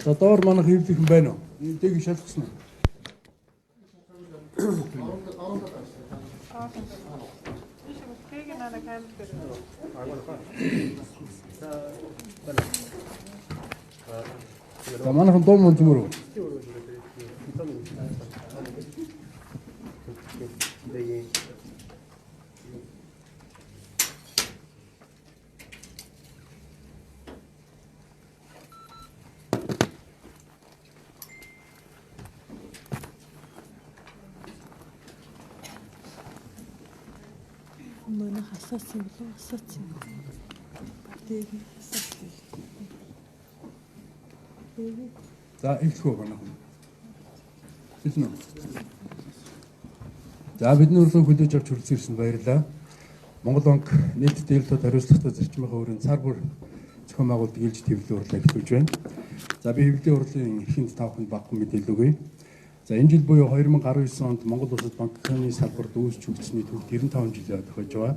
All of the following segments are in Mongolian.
За доор манайх хэвлэх юм байна уу? Энийг шалгасан уу? За манайхан дуу мөн зүмөр үү? Манай хасаасан болов хасаасан. Дэг хасаасан. За ихлэхөө манайхан. Хэлнэ үү? За бидний урилгыг хүлээж авч хүрэлцэн баярлалаа. Монгол банк нийт дээлтүүд хариуцлагатай зарчмынхаа хүрээнд сар бүр зохион байгуулалт ээлж твлийн урилгыг эхлүүлж байна. За би хэвлэлийн урилгын эхэнд тавханд багхан мэдээлэл өгье. За энэ жил буюу 2019 онд Монгол Улсад банкны салбарт үүсч хөгжсөний төвд 95 жилээ тохиож байгаа.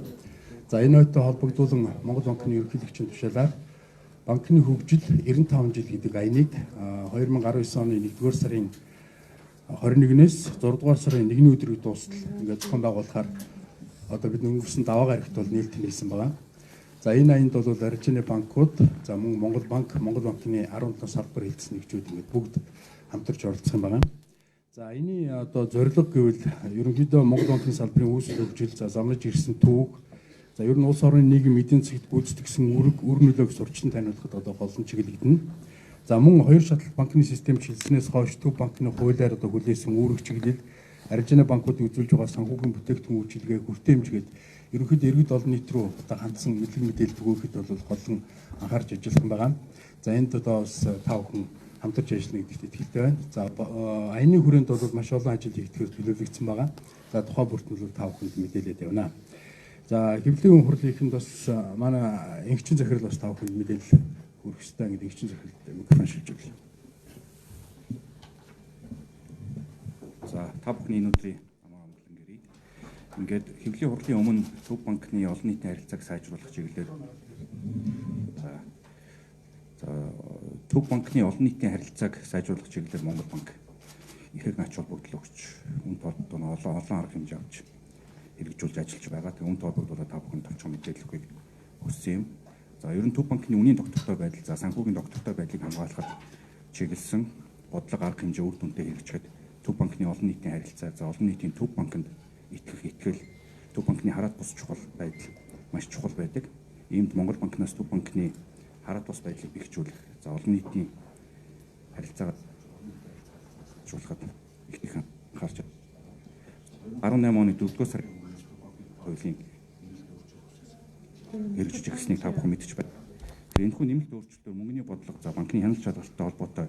За энэ ойтой холбогдуулан Монгол банкны ерөнхийлөгчийн тушаалаар банкны хөгжил 95 жил гэдэг аяныг 2019 оны 1-р сарын 21-ээс 6-р сарын 1-ний өдрийг дуустал ингээд зохион байгуулахаар одоо бид өнгөрсөн даваа гарагт бол нээлт хийсэн байгаа. За энэ аянд бол аржины банкуд, за мөн Монгол банк, Монгол банкны 17 салбар хэлтс нэгжүүд ингээд бүгд хамтарч оролцох юм байгаа. За энэний одоо зорилго гэвэл ерөнхийдөө Монгол банкны салбарын үүсэл хөгжил, за замнаж ирсэн түүх, за ер нь улс орны нийгэм эдийн засагт гүйцэтгэсэн үр нөлөөг сурчин таниулахад одоо голлон чиглэгдэнэ. За мөн хоёр шатлалт банкны систем чиглэснээс хойш төв банкны хуулиар одоо хүлээсэн үүрэг чиглэл, аржины банкуудыг үзүүлж байгаа санхүүгийн бүтээгдэхүүн үйлчилгээ хүртээмжгээд ерөнхийдөө иргэд олон нийт рүү одоо хандсан мэдлэг мэдээлэл өгөхөд бол голлон анхаарч ажилласан байгаа. За энд одоо бас та бүхэн хамтарч ажиллана гэдэгт итгэлтэй байна. За аяны хүрээнд бол маш олон ажил хийгдэхээр төлөвлөгдсөн байгаа. За тухайн бүрт нь та бүхэнд мэдээлээд явна. За хэвлэлийн хурлынхэнд бас манай эмгэгчин захирал бас та бүхэнд мэдээлэл хүргэх ёстой гэдэг эмгэгчин захирал микрофон шилжүүлээ. За та бүхний энэ өдрийн амаа амгалан гэрье. Ингээд хэвлэлийн хурлын өмнө Төв банкны олон нийтийн харилцааг сайжруулах чиглэлээр Төв банкны олон нийтийн харилцааг сайжруулах чиглэлээр Монгол банк ихэнх ач холбогдол өгч үн толгойд олон арга хэмжээ авч хэрэгжүүлж ажиллаж байгаа. Тэг үн толгойд та бүхэн товчхон мэдээлэл өгөхийг хүссэн юм. За ер нь Төв банкны үнийн доктортой байдал, за санхүүгийн доктортой байдлыг хамгаалахад чиглэсэн бодлого арга хэмжээ үр дүнтэй хэрэгжихэд Төв банкны олон нийтийн харилцаа, за олон нийтийн Төв банкнд итгэл, Төв банкны хараат бус чухал байдал маш чухал байдаг. Иймд Монгол банкнаас Төв банкны хараат бус байдлыг бэхжүүлэх, за олон нийтийн харилцаагаа жуулахад их анхаарч 18 оны 4-р сарын хуулийн хэрэгжиж ирснийг та бүхэн мэдж байна. Тэгэхээр энэхүү нэмэлт өөрчлөлтөөр мөнгөний бодлого, за банкны хяналт чадвартай холбоотой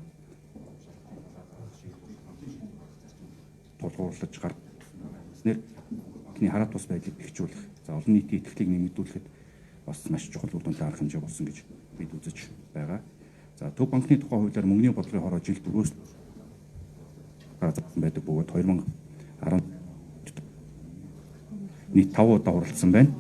тулгуурлаж банкны хараат бус байдлыг бэхжүүлэх, за олон нийтийн итгэлийг нэмэгдүүлэхэд бас маш чухал үр дүнтэй арга хэмжээ болсон гэж бид үзэж байгаа. За Төв банкны тухай хуулиар мөнгөний бодлогын хороо жил 4-өөс байдаг бөгөөд 2010 нийт 5 удаа уралдсан байна.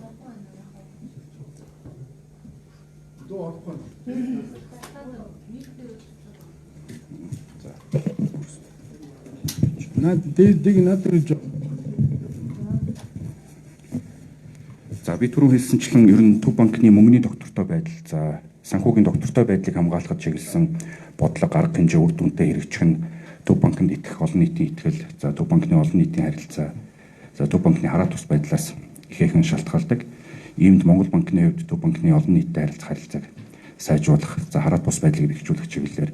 За би түрүү хэлсэнчлэн ер нь Төв банкны мөнгөний доктортой байдал, за санхүүгийн доктортой байдлыг хамгаалахад чиглэсэн бодлого арга хэмжээ үр дүнтэй хэрэгжих нь Төв банкнд итгэх олон нийтийн итгэл, за Төв банкны олон нийтийн харилцаа, за Төв банкны хараат бус байдлаас ихээхэн шалтгаалдаг. Иймд Монгол банкны хувьд Төв банкны олон нийтэд харилцааг сайжруулах, за хараат бус байдлыг бэхжүүлэх чиглэлээр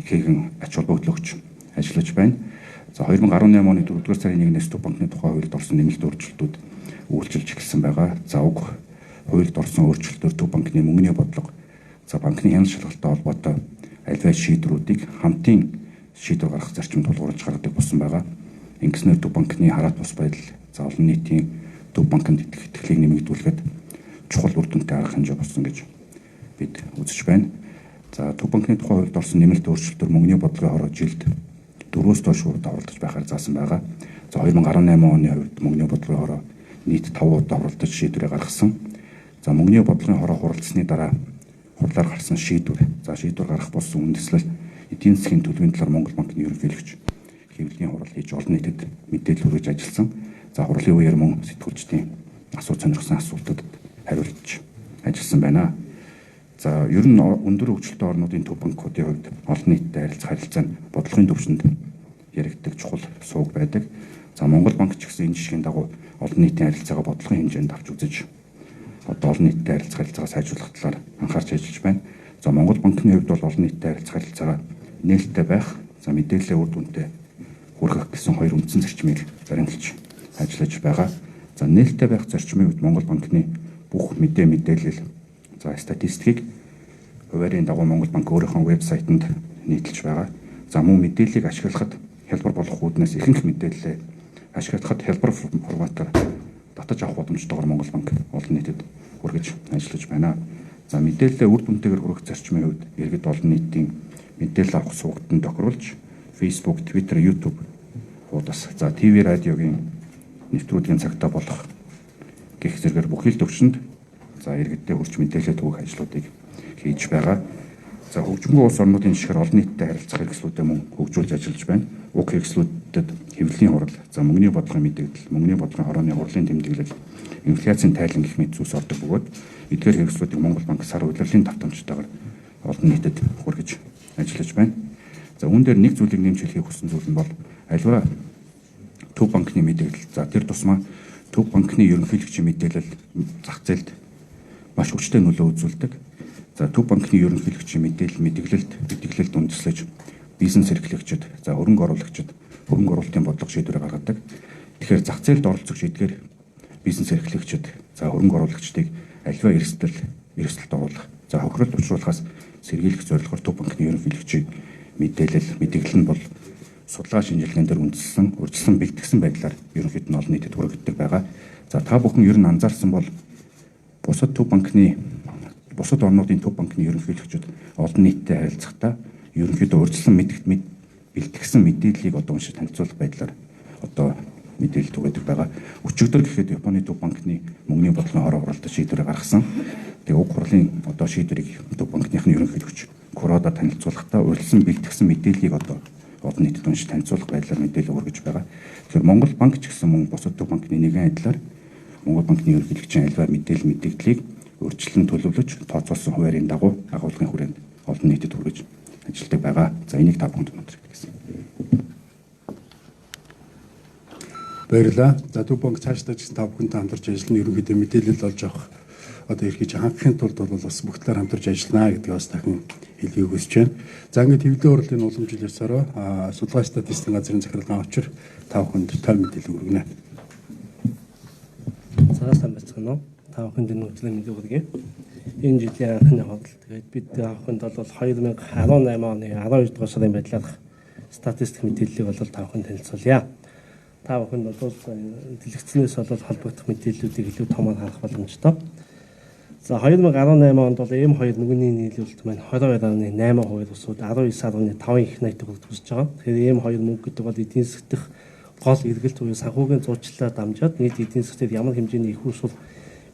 ихээхэн ач холбогдол өгч ажиллаж байна. За 2018 оны 4-р сарын 1-ээс Төв банкны тухай хуульд орсон нэмэлт өөрчлөлтүүд үйлчилж эхэлсэн байгаа. За уг хуульд орсон өөрчлөлтөөр Төв банкны мөнгөний бодлого, за банкны хяналт шалгалттай холбоотой альваа шийдвэрүүдийг хамтын шийдвэр гаргах зарчим тулгуурлаж гаргадаг болсон байгаа. Ингэснээр Төв банкны хараат бус байдал, за олон нийтийн Төв банкнд итгэлийг нэмэгдүүлэхэд чухал үр дүнтэй арга хэмжээ болсон гэж бид үзэж байна. За Төв банкны тухай хуульд орсон нэмэлт өөрчлөлтөөр мөнгөний бодлогын хороо жилд 4-өөс доош удаа оролдож байхаар заасан байгаа. За 2018 оны хувьд мөнгөний бодлогын хороо нийт 5 удаа оролдож шийдвэрээ гаргасан. За мөнгөний бодлогын хороо хуралдсны дараа хурлаар гарсан шийдвэр, за шийдвэр гарах болсон үндэслэл эдийн засгийн төлөвийн талаар Монгол банкны ерөнхийлөгч хэвлэлийн хурал хийж олон нийтэд мэдээлэл хүргэж ажилласан. За хурлын үеэр мөн сэтгүүлчдийн асууж сонирхсан асуултад хариулж ажилласан байна. За ер нь өндөр хөгжилтэй орнуудын төв банкуудын хувьд олон нийтэд харилцах харилцаа нь бодлогын түвшинд яригддаг чухал сууг байдаг. За Монгол банк ч гэсэн энэ жишгийн дагуу олон нийтийн харилцаагаа бодлогын хэмжээнд авч үзэж одоо олон нийтэд харилцах харилцаагаа сайжруулах талаар анхаарч ажиллаж байна. За Монгол банкны хувьд бол олон нийтэд харилцах харилцаагаа нээлттэй байх, за мэдээллийн үр дүнтэй хүргэх гэсэн хоёр үндсэн зарчмыг баримталж ажиллаж байгаа. За нээлттэй байх зарчмын үед Монгол банкны бүх мэдээлэл, за статистикийг хуваарийн дагуу Монгол банк өөрийнхөө вебсайтанд нийтэлж байгаа. За мөн мэдээллийг ашиглахад хялбар болох үүднээс ихэнх мэдээлэлээ ашиглахад хялбар форматаар татаж авах боломжтойгоор Монгол банк олон нийтэд хүргэж ажиллаж байна. За мэдээлэлээ үр дүнтэйгээр хүргэх зарчмын хувьд иргэд олон нийтийн мэдээлэл авах суугтанд тохируулж Facebook, Twitter, YouTube хуудас, за ТV, радиогийн нэвтрүүлгийн цагтаа болох гэх зэргээр бүхэл төвшөнд за иргэддээ хүрч мэдээлэл өгөх ажлуудыг хийж байгаа. За хөгжмөнгүй улс орнуудын жишгээр олон нийтэд харилцах хэрэгслүүдэд мөн хөгжүүлж ажиллаж байна. Уг хэрэгслүүдэд хэвлэлийн хурал, за мөнгөний бодлогын мэдээлэл, мөнгөний бодлогын хорооны хурлын тэмдэглэл, инфляцийн тайлан гэх мэт зүйлс ордог бөгөөд эдгээр хэрэгслүүдийг Монгол банк сар удирлын давтамжтайгаар олон нийтэд хүргэж ажиллаж байна. За үүн дээр нэг зүйлийг нэмж хэлхийг хүссэн зүйл нь бол аливаа төв банкны мэдээлэл, за тэр тусмаа төв банкны ерөнхийлөгчийн мэдээлэл зах зээлд маш хүчтэй нөлөө үзүүлдэг. За төв банкны ерөнхийлөгчийн мэдээлэлд үндэслэж бизнес эрхлэгчид, за хөрөнгө оруулагчид хөрөнгө оруулалтын бодлого шийдвэрээ гаргадаг. Тэгэхээр зах зээлд оролцогч эдгээр бизнес эрхлэгчид, за хөрөнгө оруулагчдыг аливаа эрсдэлд оруулах, за хохиролд учруулахаас сэргийлэх зорилгоор төв банкны ерөнхийлөгчийн мэдээлэл нь бол судалгаа шинжилгээнд дээр үндэслэн, урьдчилан бэлтгэсэн байдлаар ерөнхийд нь олон нийтэд хүргэгддэг байгаа. За та бүхэн ер нь анзаарсан бол бусад орнуудын төв банкны ерөнхийлөгчид олон нийтэд харилцахдаа ерөнхийдөө урьдчилан бэлтгэсэн мэдээллийг одоо уншиж танилцуулах байдлаар одоо мэдээлэл түгээдэг байгаа. Өчигдөр гэхэд Японы төв банкны мөнгөний бодлогын хороо хуралдаж шийдвэрээ гаргасан. Тэгээ уг хурлын одоо шийдвэрийг төв банкныхны ерөнхийлөгч Курода танилцуулахдаа урьдчилан бэлтгэсэн мэдээллийг одоо олон нийтэд уншиж танилцуулах байдлаар мэдээлэл өргөж байгаа. Тэгэхээр Монгол банк ч гэсэн мөн бусад төв банкны нэгэн адилаар Монгол банкны ерөнхийлөгчийн аливаа мэдээллийг урьдчилан төлөвлөж тооцоолсон хуваарийн дагуу агуулгын хүрээнд олон нийтэд хүргэж ажилладаг байгаа. За энийг та бүхэнд өнөөдөр хэлсэн. Баярлалаа. За төв банк цаашдаа ч гэсэн та бүхэнтэй хамтарч ажиллана, ерөнхийдөө мэдээлэл олж авах одоо эрхийг хангахын тулд бол бас бүх талаар хамтарч ажиллана гэдгийг бас дахин хэлхийг хүсэж байна. За ингээд хэвлэлийн хурлын уламжлал ёсороо судалгаа статистикийн газрын захиргааны авчир та бүхэнд тав мэдээлэл өргөнө. За сайн байцгаана уу? Та бүхэнд энэ өдрийн мэндийг хүргэе. Энэ жилийн анхны худал. Тэгээд бид авахынд бол 2018 оны 12 дугаар сарын байдлаарх статистик мэдээллийг бол та бүхэнд танилцуулъя. Та бүхэнд бол дэлгэцнээс бол холбогдох мэдээллүүдийг илүү томоор харах боломжтой. За 2018 онд бол М2 мөнгөний нийлүүлэлт маань 22.8% өсөд 19.5 их найддаг өсөж байгаа. Тэгэхээр М2 мөнгө гэдэг бол эдийн засгт гол эргэлт буюу санхүүгийн зуучлалаа дамжаад нийт эдийн засгт ямар хэмжээний их усвал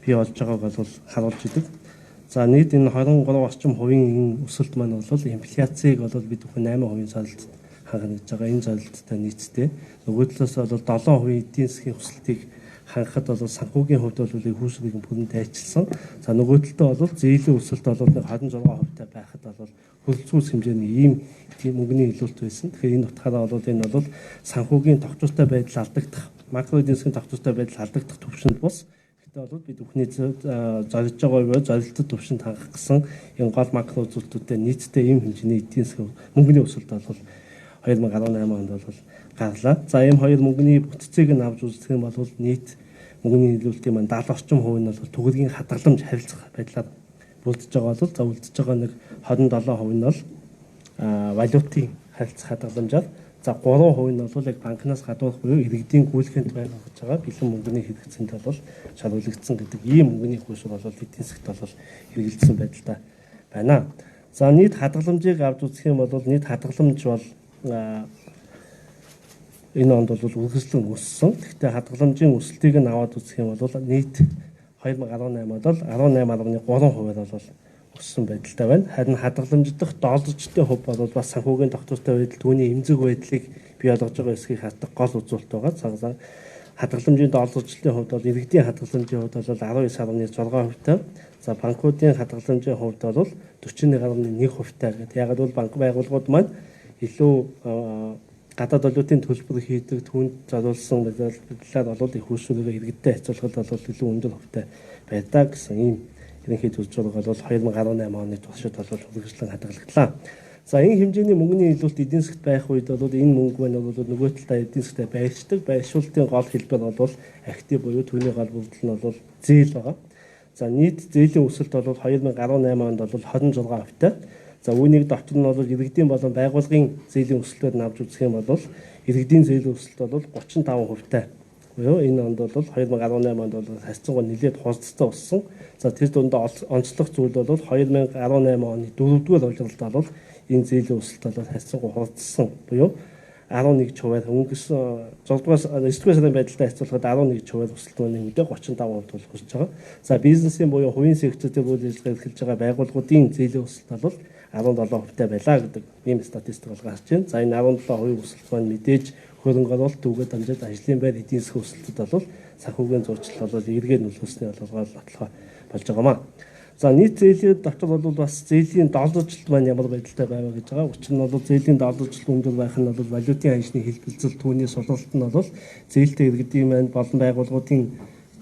бий болж байгааг бол харуулж идэг. За нийт энэ 23 орчим хувийн өсөлт маань бол инфляцийг бол бид бүхэн 8% зорилт хангана гэж байгаа. Энэ зорилттой нийцтэй нөгөө талаас бол 7% эдийн засгийн өсөлтийг хангахад бол санхүүгийн хувьд бол хүйсвэрийг бүрэн дайчилсан. За нөгөө талдаа бол зээлийн өсөлт бол 26% таа байхад бол хөлцүүс хэмжээний ийм мөнгөний илүүлэлт байсан. Тэгэхээр энэ утгаараа бол энэ бол санхүүгийн тогтвортой байдал алдагдах, макро эдийн засгийн тогтвортой байдал алдагдах төвшөнд бус. Гэхдээ бол бид бүхний зорж байгаа буюу зорилттой төвшөнд хангах гэсэн энэ гол макро үзүүлэлтүүдэд нийтдээ ийм хэмжээний эдийн засгийн мөнгөний өсөлт бол 2018 онд бол гарлаа. За ийм хоёр мөнгөний бүтцийг нь авч үзэх юм бол нийт мөнгөний нийлүүлэлтийн маань 70 орчим хувь нь бол төгрөгийн хадгаламж харилцах байдлаар бүрдэж байгаа бол за үлдэж байгаа нэг 27% нь бол валютын харилцах хадгаламжаар за 3% нь бол яг банкнаас гадуурх буюу иргэдийн гүйлгэнд гаргаж байгаа бэлэн мөнгөний хэрэгцээнд бол шалгуулагдсан гэдэг ийм мөнгөний хүйсвэр бол эдийн засгт бол хэрэгжилсэн байдалтай байна. За нийт хадгаламжийг авч үзэх юм бол нийт хадгаламж бол энэ онд бол үргэлжлэн өссөн. Гэхдээ хадгаламжийн өсөлтийг нь аваад үзэх юм бол нийт 2018 бол 18.3% бол өссөн байдалтай байна. Харин хадгаламждах долларчдын хувь бол бас санхүүгийн тогтвортой байдал түүний эмзэг байдлыг бий болгож байгаа эсхийг хатгах гол үзүүлэлт байгаа. Цагаан хадгаламжийн долларчлалын хувьд бол иргэдийн хадгаламжийн хувьд бол 19.6%-тай. За банкуудын хадгаламжийн хувьд бол 41.1%-тай гэдэг. Яг бол банк байгууллагууд маань илүү гадаад валютын төлбөр хийдэг түүнд зориулсан байдлаар бол их үйлчлэгээ иргэдтэй харьцуулахад бол илүү өндөр хувьтай байдаг гэсэн ийм ерөнхийд үзэж байгаа бол 2018 оны туршид бол үргэлжлэн хадгалагдлаа. За энэ хэмжээний мөнгөний илүүлэлт эдийн засгт байх үед бол энэ мөнгө маань бол нөгөө талдаа эдийн засгт байршдаг. Байршуулалтын гол хэлбэр бол актив буюу түүний гол бүрдэл нь бол зээл байгаа. За нийт зээлийн өсөлт бол 2018 онд бол 26%-тай. За үүнийг дотор нь бол иргэдийн болон байгууллагын зээлийн өсөлтөөр навж үзэх юм бол иргэдийн зээлийн өсөлт бол 35%-тай. Буюу энэ онд бол 2018 онд бол харьцангуй нэлээд хурцтай өссөн. За тэр дундаа онцлог зүйл бол 2018 оны 4-р улиралд бол энэ зээлийн өсөлт бол харьцангуй хурцсан. Буюу 11%-аар өнгөрсөн 9-р сарын байдалтай харьцуулахад 11%-аар өсөлт нэмэгдээ 35% хүрч байгаа. За бизнесийн буюу хувийн сектор дээр үйл ажиллагаа эрхэлж байгаа байгууллагуудын зээлийн өсөлт бол 17%-тай байлаа гэдэг ийм статистик бол гарч байна. За энэ 17% өсөлт маань мэдээж хөрөнгө оруулалт түгээд дамжаад ажлын байр эдийн засгийн өсөлтөд бол санхүүгийн зурчлал бол эргээд нөлөөлсөний боловгоор нотлохоо болж байгаамаа. За нийт зээлийн дотор бол бас зээлийн долларчлалт маань ямар байдалтай байгаа гэж байгаа. Учир нь бол зээлийн долларчлал өндөр байх нь бол валютын ханшны хэлбэлцэл түүний сулралт нь бол зээлтэй иргэдийн маань болон байгууллагуудын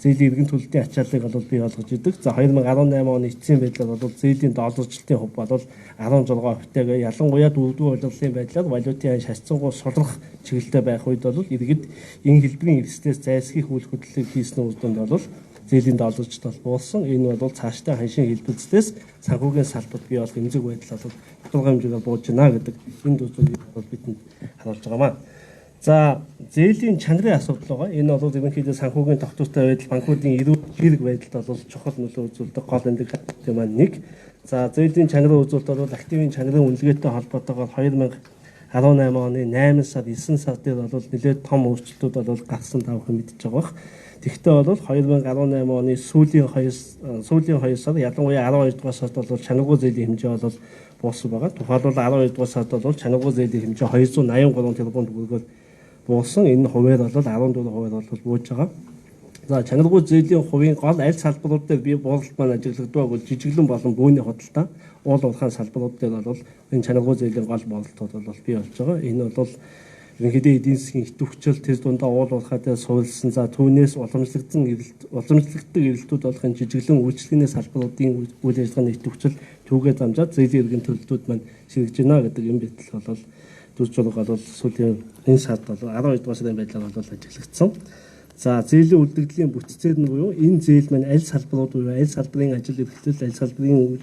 зээлийн иргэн төлөлтийн ачааллыг бол бий болгож идэг. За 2018 оны эцсийн байдлаар бол зээлийн долларчлалтын хувь бол 16%-тэй ялангуяа 4-р улирлын байдлаар валютын ханш харьцангуй сулрах чиглэлтэй байх үед бол иргэд энэ хэлбэрийн эрсдлээс зайлсхийх үйл хөдлөлийг хийсний үр дүнд бол зээлийн долларчлалт буулсан. Энэ бол цаашдаа ханшийн хэлбэлцлээс санхүүгийн салбарт бий болох эмзэг байдал бол тодорхой хэмжээгээр бууж байна гэдэг энэ зүйлийг бол бидэнд харуулж байгаамаа. За зээлийн чанарын асуудал байгаа. Энэ бол ерөнхийдөө санхүүгийн тогтвортой байдал, банкуудын эрүүл хэрэг байдалд бол чухал нөлөө үзүүлдэг гол индикатор маань нэг. За зээлийн чанарын үзүүлэлт бол активын чанарын үнэлгээтэй холбоотойгоор 2018 оны 8 сар 9 сар дээр бол нэлээд том өөрчлөлтүүд бол гарсан тавхан мэдж байгаа бах. Тэгвэл бол 2018 оны сүүлийн 2 сар ялангуяа 12 дугаар сард бол чанаргүй зээлийн хэмжээ бол буусан байгаа. Тухайлбал 12 дугаар сард бол чанаргүй зээлийн хэмжээ 283 тэрбум төгрөгөөр буусан. Энэ хувьд бол 14% бол бууж байгаа. За чанаргүй зээлийн хувийн гол аль салбарууд дээр бие буулалт маань ажиглагддаг бол жижиглэн болон бүүний худалдаа, уул уурхайн салбарууд дээр бол энэ чанаргүй зээлийн гол боолтууд бол бий болж байгаа. Энэ бол ерөнхийдөө эдийн засгийн идэвхжил тэр дундаа уул уурхай дээр суурилсан за түүнээс уламжлагддаг эрэлтүүд болох энэ жижиглэн үйлчлэгээний салбаруудын үйл ажиллагааны идэвхжил түүгээд замжаад зээлийн иргэн төлөлтүүд маань ширэгж байна гэдэг юм битэл бол дүрж байгаа бол сүүлийн энэ сард бол 12 дугаар сарын байдлаар бол ажиглагдсан. За зээлийн үлдэгдлийн бүтцээр нь буюу энэ зээл маань аль салбарууд буюу аль салбарын ажил эрхлэл, аль салбарын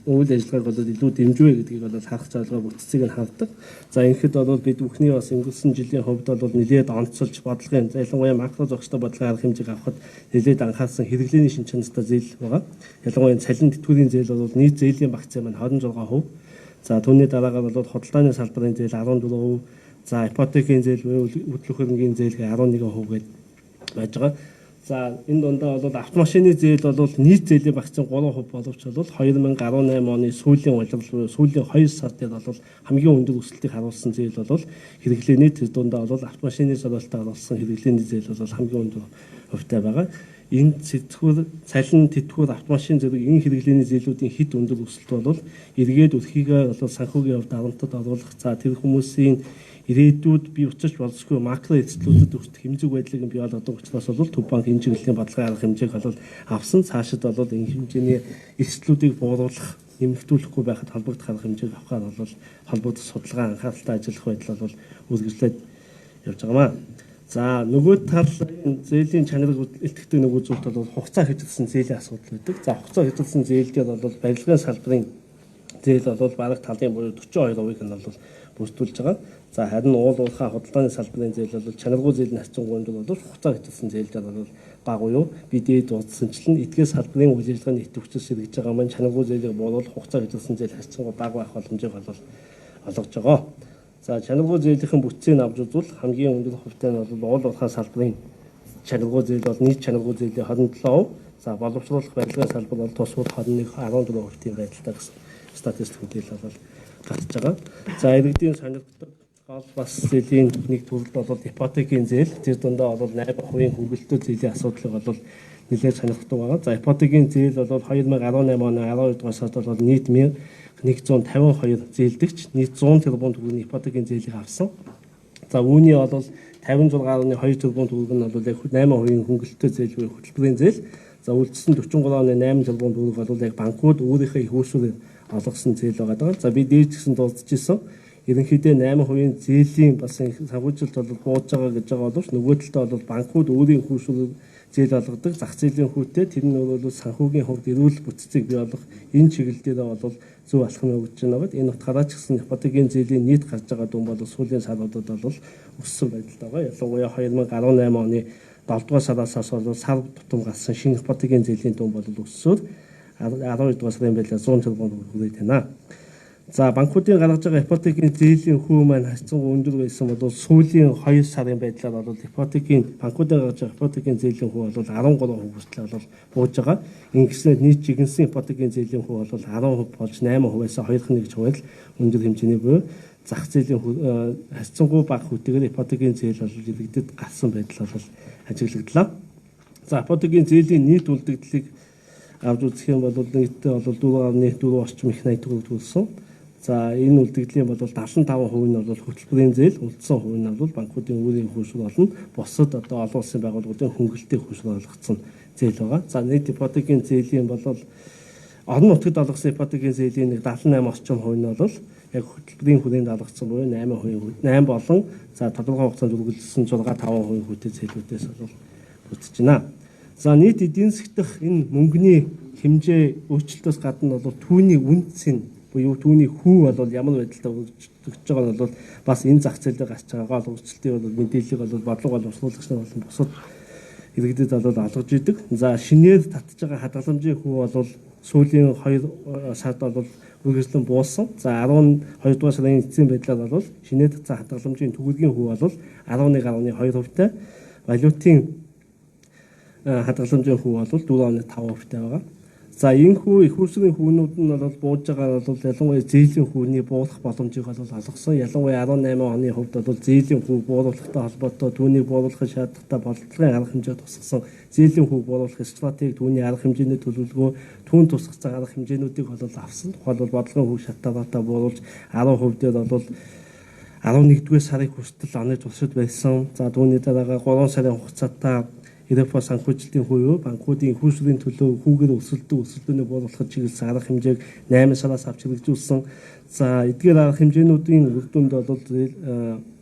үйл ажиллагааг бол илүү дэмжвэ гэдгийг бол харах зорилгоо бүтцийг нь хавдаг. За энэхэд бол бид бүхний бас өнгөрсөн жилийн хувьд бол нэлээд онцолж бодлогын ялангуяа макро зохистой бодлогын арга хэмжээг авахд нэлээд анхаарсан хэрэглээний шин чанартай зээл байгаа. Ялангуяа цалин тэтгэврийн зээл бол нийт зээлийн багцаа маань 26%. За түүний дараагаар бол худалдааны салбарын зээл 14%, за ипотекийн зээл буюу хөтлөх хөрөнгийн зээл 11% гээд байж байгаа. За энэ дундаа бол автомашины зээл бол нийт зээлийн багцын 3% боловч бол 2018 оны сүүлийн улирал буюу сүүлийн 2 сар дээр бол хамгийн өндөр өсөлтийг харуулсан зээл бол хэрэглээний тэр дундаа бол автомашины зориулалтаар болсон хэрэглээний зээл бол хамгийн өндөр хувьтай байгаа. Энэ сэтгүүр, цалин, тэтгэвэр, автомашин зэрэг энэ хэрэглээний зээлүүдийн хэд өндөр өсөлт бол эргээд өрхийгээ бол санхүүгийн хувьд авантад оруулах за тэр хүмүүсийн ирээдүйд бий учирч болзошгүй макро эзэслүүдэд хүртэх хэмжээг байдлыг бий болгодог учраас бол Төв банк энэ чиглэлийн бодлогын арга хэмжээг бол авсан цаашид бол энэ хэмжээний эзэслүүдийг бууруулах нэмэгдүүлэхгүй байхад холбогдох арга хэмжээг авахаар бол холбогдох судалгаа анхааралтай ажиллах байдал бол үргэлжлээд явж байгаамаа. За нөгөө тал зээлийн чанарыг илтгэдэг нөгөө зүйлд бол хугацаа хэвдэлсэн зээлийн асуудал байдаг. За хугацаа хэвдэлсэн зээлдээ бол барилгын салбарын зээл бол бараг талын буюу 42%-ийг нь бол бүрдүүлж байгаа. За харин уул уурхай худалдааны салбарын зээл бол чанаргүй зээлийн харьцангуйд бол хугацаа хэвдэлсэн зээлдээ бол бага уу бидний дурдсанчлан эдгээр салбарын үйл ажиллагааны идэвхжил сэргэж байгаа маань чанаргүй зээлийг бууруул хугацаа хэвдэлсэн зээл харьцангуй бага байх боломжийг бол олгож байгаа. За чанаргүй зээлийн бүтцийг авч үзвэл хамгийн өндөр хувьтай нь бол уул уурхай салбарын чанаргүй зээл бол нийт чанаргүй зээлийн 27%. За боловсруулах барилгын салбар бол тус бүр 14% байдалтай гэсэн статистик мэдээлэл бол гарч байгаа. За иргэдийн сонирхдаг гол бас зээлийн нэг төрөл бол ипотекийн зээл. Тэр дундаа бол 8% хөнгөлөлтөө зээлийн асуудлыг бол нэлээд сонирхдаг байгаа. За ипотекийн зээл бол 2018 оны 12 дугаар сард бол нийт 152 зээлдэгч нийт 100 тэрбум төгрөгийн ипотекийн зээлийг авсан. За үүний бол 56.2 тэрбум төгрөг нь бол яг 8% хөнгөлөлтөө зээл буюу хөтөлбөрийн зээл. За үлдсэн 43.8 тэрбум төгрөг бол яг банкуд өөрийнхөө их үүсвэрээр олгосон зээл байгаа. За би дээд гэсэн дурдчихсан. Ерөнхийдөө 8% зээлийн бас санхүүжилт бол бууж байгаа гэж байгаа боловч нөгөө талдаа бол банкуд өөрийн их үүсвэрээр зээл олгодог зах зээлийн хүүтэй тэр нь бол санхүүгийн хувьд эрүүл бүтцийг бий болгох энэ чиглэл дээр бол зөв алхам явуулж байна гэдэг. Энэ утгаараа ч гэсэн ипотекийн зээлийн нийт гарч байгаа дүн бол сүүлийн саруудад бол өссөн байдалтай байгаа. Ялангуяа 2018 оны 7 дугаар сараас бол сар тутам гарсан шинэ ипотекийн зээлийн дүн бол өссөөр 12 дугаар сарын байлаа 100 тэрбум төгрөг байна. За банкуудын гаргаж байгаа ипотекийн зээлийн хүү маань харьцангуй өндөр байсан бол сүүлийн 2 сарын байдлаар бол ипотекийн банкуудын гаргаж байгаа ипотекийн зээлийн хүү бол 13% хүртэл бол бууж байгаа. Ингэснээр нийт жигэнсэн ипотекийн зээлийн хүү бол 10% болж 8%-аас 2.1 хувиар өндөр хэмжээний буюу зах зээлийн харьцангуй бага хүүтэйгээр ипотекийн зээл бол иргэдэд гарсан байдал бол ажиглагдлаа. За ипотекийн зээлийн нийт үлдэгдлийг авч үзэх юм бол нийтдээ бол 4.4 орчим их найт төгрөг төлсөн. За энэ үлдэгдлийн бол 75% нь бол хөтөлбөрийн зээл, үлдсэн хувь нь бол банкуудын өөрийн хөршил болно. Бусад одоо олон улсын байгууллагуудын хөнгөлөлтийн хөршил олгогдсон зээл байгаа. За нийт ипотекийн зээлийн бол орон нутгад олгосон ипотекийн зээлийн нэг 78 орчим хувь нь бол яг хөтөлбөрийн хүрээнд олгогдсон буюу 8% болон за тодорхой хугацаанд үргэлжилсэн 6-5% хүүтэй зээлүүдээс бол бүтэж байна. За нийт эдийн засгт энэ мөнгөний хэмжээ өөрчлөлтөөс гадна бол түүний үнцийн буюу түүний хүү бол ямар байдалтай өгч байгаа нь бол бас энэ зах зээлд гарч байгаа гол өөрчлөлтийн бол мэдээллийг бол бодлого боловсруулагч нар болон бусад иргэдэд бол олгож идэг. За шинээр татж байгаа хадгаламжийн хүү бол сүүлийн 2 сард бол үргэлжлэн буусан. За 12 дугаар сарын эцсийн байдлаар бол шинээр татсан хадгаламжийн төгрөгийн хүү бол 11.2%-тай, валютын хадгаламжийн хүү бол 4.5%-тай байгаа. За энэ хүү их үүсвэрийн хүүнүүд нь бол бууж байгаа бол ялангуяа зээлийн хүүний буулах боломжийг бол олгосон. Ялангуяа 18 оны хувьд бол зээлийн хүү бууруулахтай холбоотой түүнийг бууруулах шаардлагатай боловсролын арга хэмжээ тусгасан зээлийн хүү бууруулах стратеги түүний арга хэмжээний төлөвлөгөө түүн тусгацсан арга хэмжээнүүдийг бол авсан. Тухайлбал бодлогын хүү шатаатай бууруулж 10% дээр бол 11-р сарын хүртэл оны туршид байсан. За түүний дараагаар 3 сарын хугацаатай Европ санхүүжилтийн хувь банкуудын их үүсвэрийн төлөө хүүгээр өсөлтөний бууруулахад чиглэсэн арга хэмжээг 8 сараас авч хэрэгжүүлсэн. За эдгээр арга хэмжээнүүдийн үр дүнд бол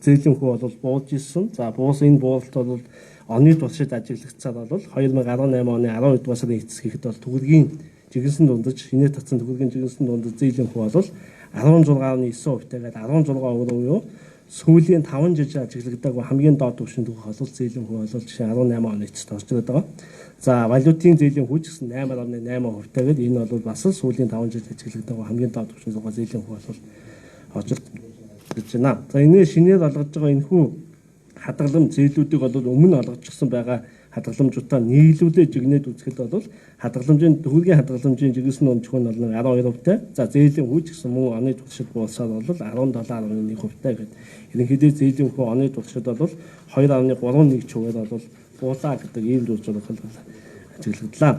зээлийн хүү бол бууж ирсэн. За энэ буулалт бол оны туршид ажиглагдсаар бол 2018 оны 12 дугаар сарын эцэст бол төгрөгийн жигэнсэн дундаж шинээр татсан төгрөгийн жигэнсэн дундаж зээлийн хүү бол 16.9%-тайгаар 16% буюу сүүлийн 5 жил ажиглагдаагүй хамгийн доод түвшинд өгөх бол зээлийн хүү бол жишээ 18 оны эцэст орж ирээд байгаа. За валютын зээлийн хүү ч гэсэн 8.8%-тайгаар энэ бол бас сүүлийн 5 жил ажиглагдаагүй хамгийн доод түвшинд байгаа зээлийн хүү бол орж ирж байна. За энэ шинээр олгож байгаа энэ хүү хадгаламж зээлүүдийг бол өмнө олгочихсон байгаа хадгаламжуудаа нийлүүлээд жигнээд үзэхэд бол төгрөгийн хадгаламжийн жигнэсэн онцгой нь бол 12%-тай. За зээлийн хүү ч гэсэн мөн оны туршид буулсаар бол 17.1%-тай гэдэг. Ерөнхийдөө зээлийн хүү оны туршид бол 2.31%-аар бол буулаа гэдэг ийм зүйлс ажиглагдлаа.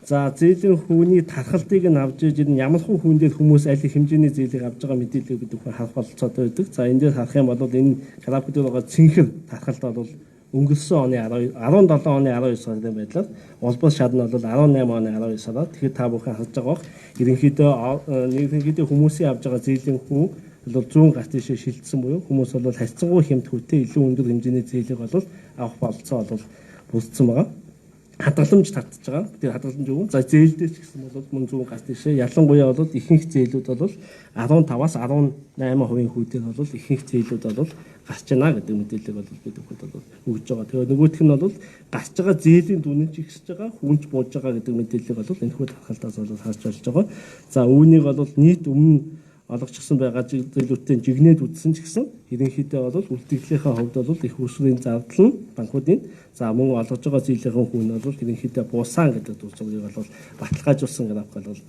За зээлийн хүүний тархалтыг нь авч иж ямар хүн дээр хүмүүс аль хэмжээний зээлийг авж байгаа мэдээлэл бид бүхэн харах болцоотой байдаг. За энэ дээр харах юм бол энэ графикт байгаа цэнхэр тархалт бол өнгөрсөн оны 17 оны 12 сарын байдлаар улбас шатны бол 18 оны 12 сараар тэгэхээр та бүхэн харж байгаа бох ерөнхийдөө хүмүүсийн авж байгаа зээлийн хүү бол 100 гарт тийшээ шилжсэн буюу хүмүүс бол харьцангуй хямд хүүтэй илүү өндөр хэмжээний зээлийг бол авах болцоо бол бүрдсэн байгаа. Хадгаламж татж байгаа. Тэр хадгаламж юу? За зээлдээ ч гэсэн бол мөн 100 гарт тийшээ ялангуяа бол ихэнх зээлүүд бол 15-аас 18% хүүтэй бол ихэнх зээлүүд бол гарч байна гэдэг мэдээлэл бол бид бүхэнд бол өгж байгаа. Тэгээд нөгөөх нь бол гарч байгаа зээлийн дүн ч ихсэж байгаа, хүнч бууж байгаа гэдэг мэдээлэл бол энэ хүү тархалтаас бол харж болж байгаа. За үүнийг бол нийт өмнө олгочихсон байгаа зүйлүүдтэй жигнээд үтсэн ч гэсэн ерөнхийдөө бол үлдэгдлийнхаа хувьд бол их усрын зардал нь банкуудын за мөн олгож байгаа зээлийн хүн бол ерөнхийдөө буусаан гэдэг зүйлийг бол баталгаажуулсан график бол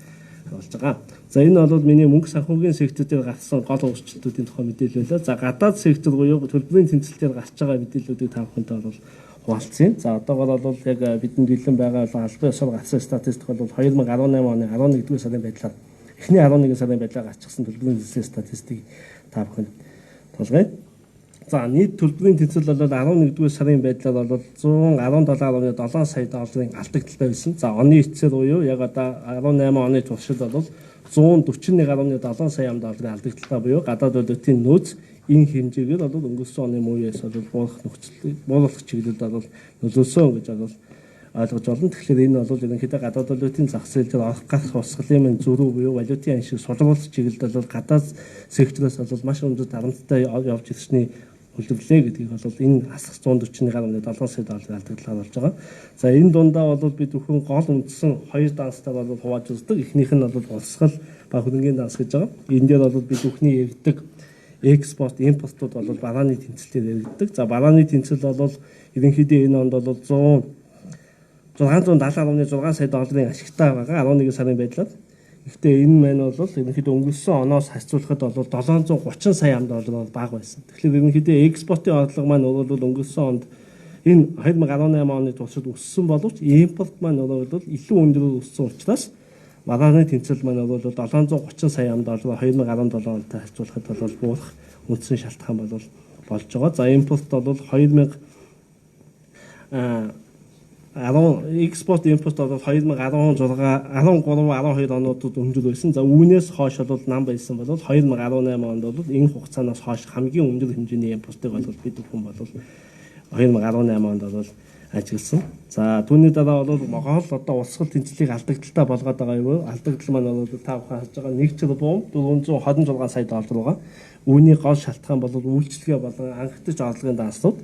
болж байгаа. За энэ бол миний мөнгө санхүүгийн сектор дээр гарсан гол өөрчлөлтүүдийн тухай мэдээлэл байлаа. За гадаад сектор буюу төлбөрийн тэнцэл дээр гарч байгаа мэдээллүүдийг та бүхэнтэй бол хуваалцсан. За одоогор бол яг бидэнд бэлэн байгаа албан ёсоор гарсан статистик бол 2018 оны 11-р сарын байдлаар эхний 11 сарын байдлаар гарчихсан төлбөрийн тэнцлийн статистик та бүхэнд тулгая. За нийт төлбөрийн тэнцэл бол 11-р сарын байдлаар бол 117.7 сая долларын алдагдaltaй байсан. За оны эцсээр буюу яг одоо 18 оны туршид бол 141.7 сая долларын алдагдaltaй буюу гадаад валютын нөөц энэ хэмжээгээр бол өнгөрсөн оны мууяас бол буулгах чиглэлд бол нөлөөсөн гэж бол ойлгож байна. Тэгэхээр энэ бол ерөнхийдөө гадаад валютын зах зээл дээр орох гарах усгалын зөрүү буюу валютын аншиг сулруулах чиглэлд бол гадаад сектороос бол маш өндөр дарамттай явж ирсний үлдэрлээ гэдгийг бол энэ асах 141.7 сая долларын алдагдлаар болж байгаа. За энэ дундаа бол бид бүхэн гол үндсэн хоёр данстай бол хувааж үздэг. Эхнийх нь бол боловсгал ба хөрөнгөний данс гэж байгаа. Энэ дээр бол бид бүхний яригддаг экспорт, импортууд бол барааны тэнцэлээр яригддаг. За барааны тэнцэл бол ерөнхийдөө энэ онд бол 670.6 сая долларын ашигтай байгаа 11 сарын байдлаар. Гэхдээ энэ маань бол ерөнхийдөө өнгөрсөн оноос харьцуулахад бол 730 сая доллар бага байсан. Тэгэхээр ерөнхийдөө экспортын орлого маань бол өнгөрсөн онд энэ 2018 оны туршид өссөн боловч импорт маань бол илүү өндөрөөр өссөн учраас барааны тэнцэл маань бол 730 сая доллар 2017 онтой харьцуулахад бол буурах үндсэн шалтгаан бол болж байгаа. За импорт бол экспорт импорт бол 2016 13 12 онуудад өндөр байсан. За үүнээс хойш бол нам байсан бол 2018 онд бол энэ хугацаанаас хойш хамгийн өндөр хэмжээний импортыг бол бид бүхэн бол 2018 онд бол ажигласан. За түүний дараа бол Монгол одоо улсгал тэнцлийг алдагдaltaй болгоод байгаа юу? Алдагдал маань бол та бүхэн харж байгаа 1 тэрбум 426 сая доллар байгаа. Үүний гол шалтгаан бол үйлчлэгээ болон анхдаж орлогын данснууд.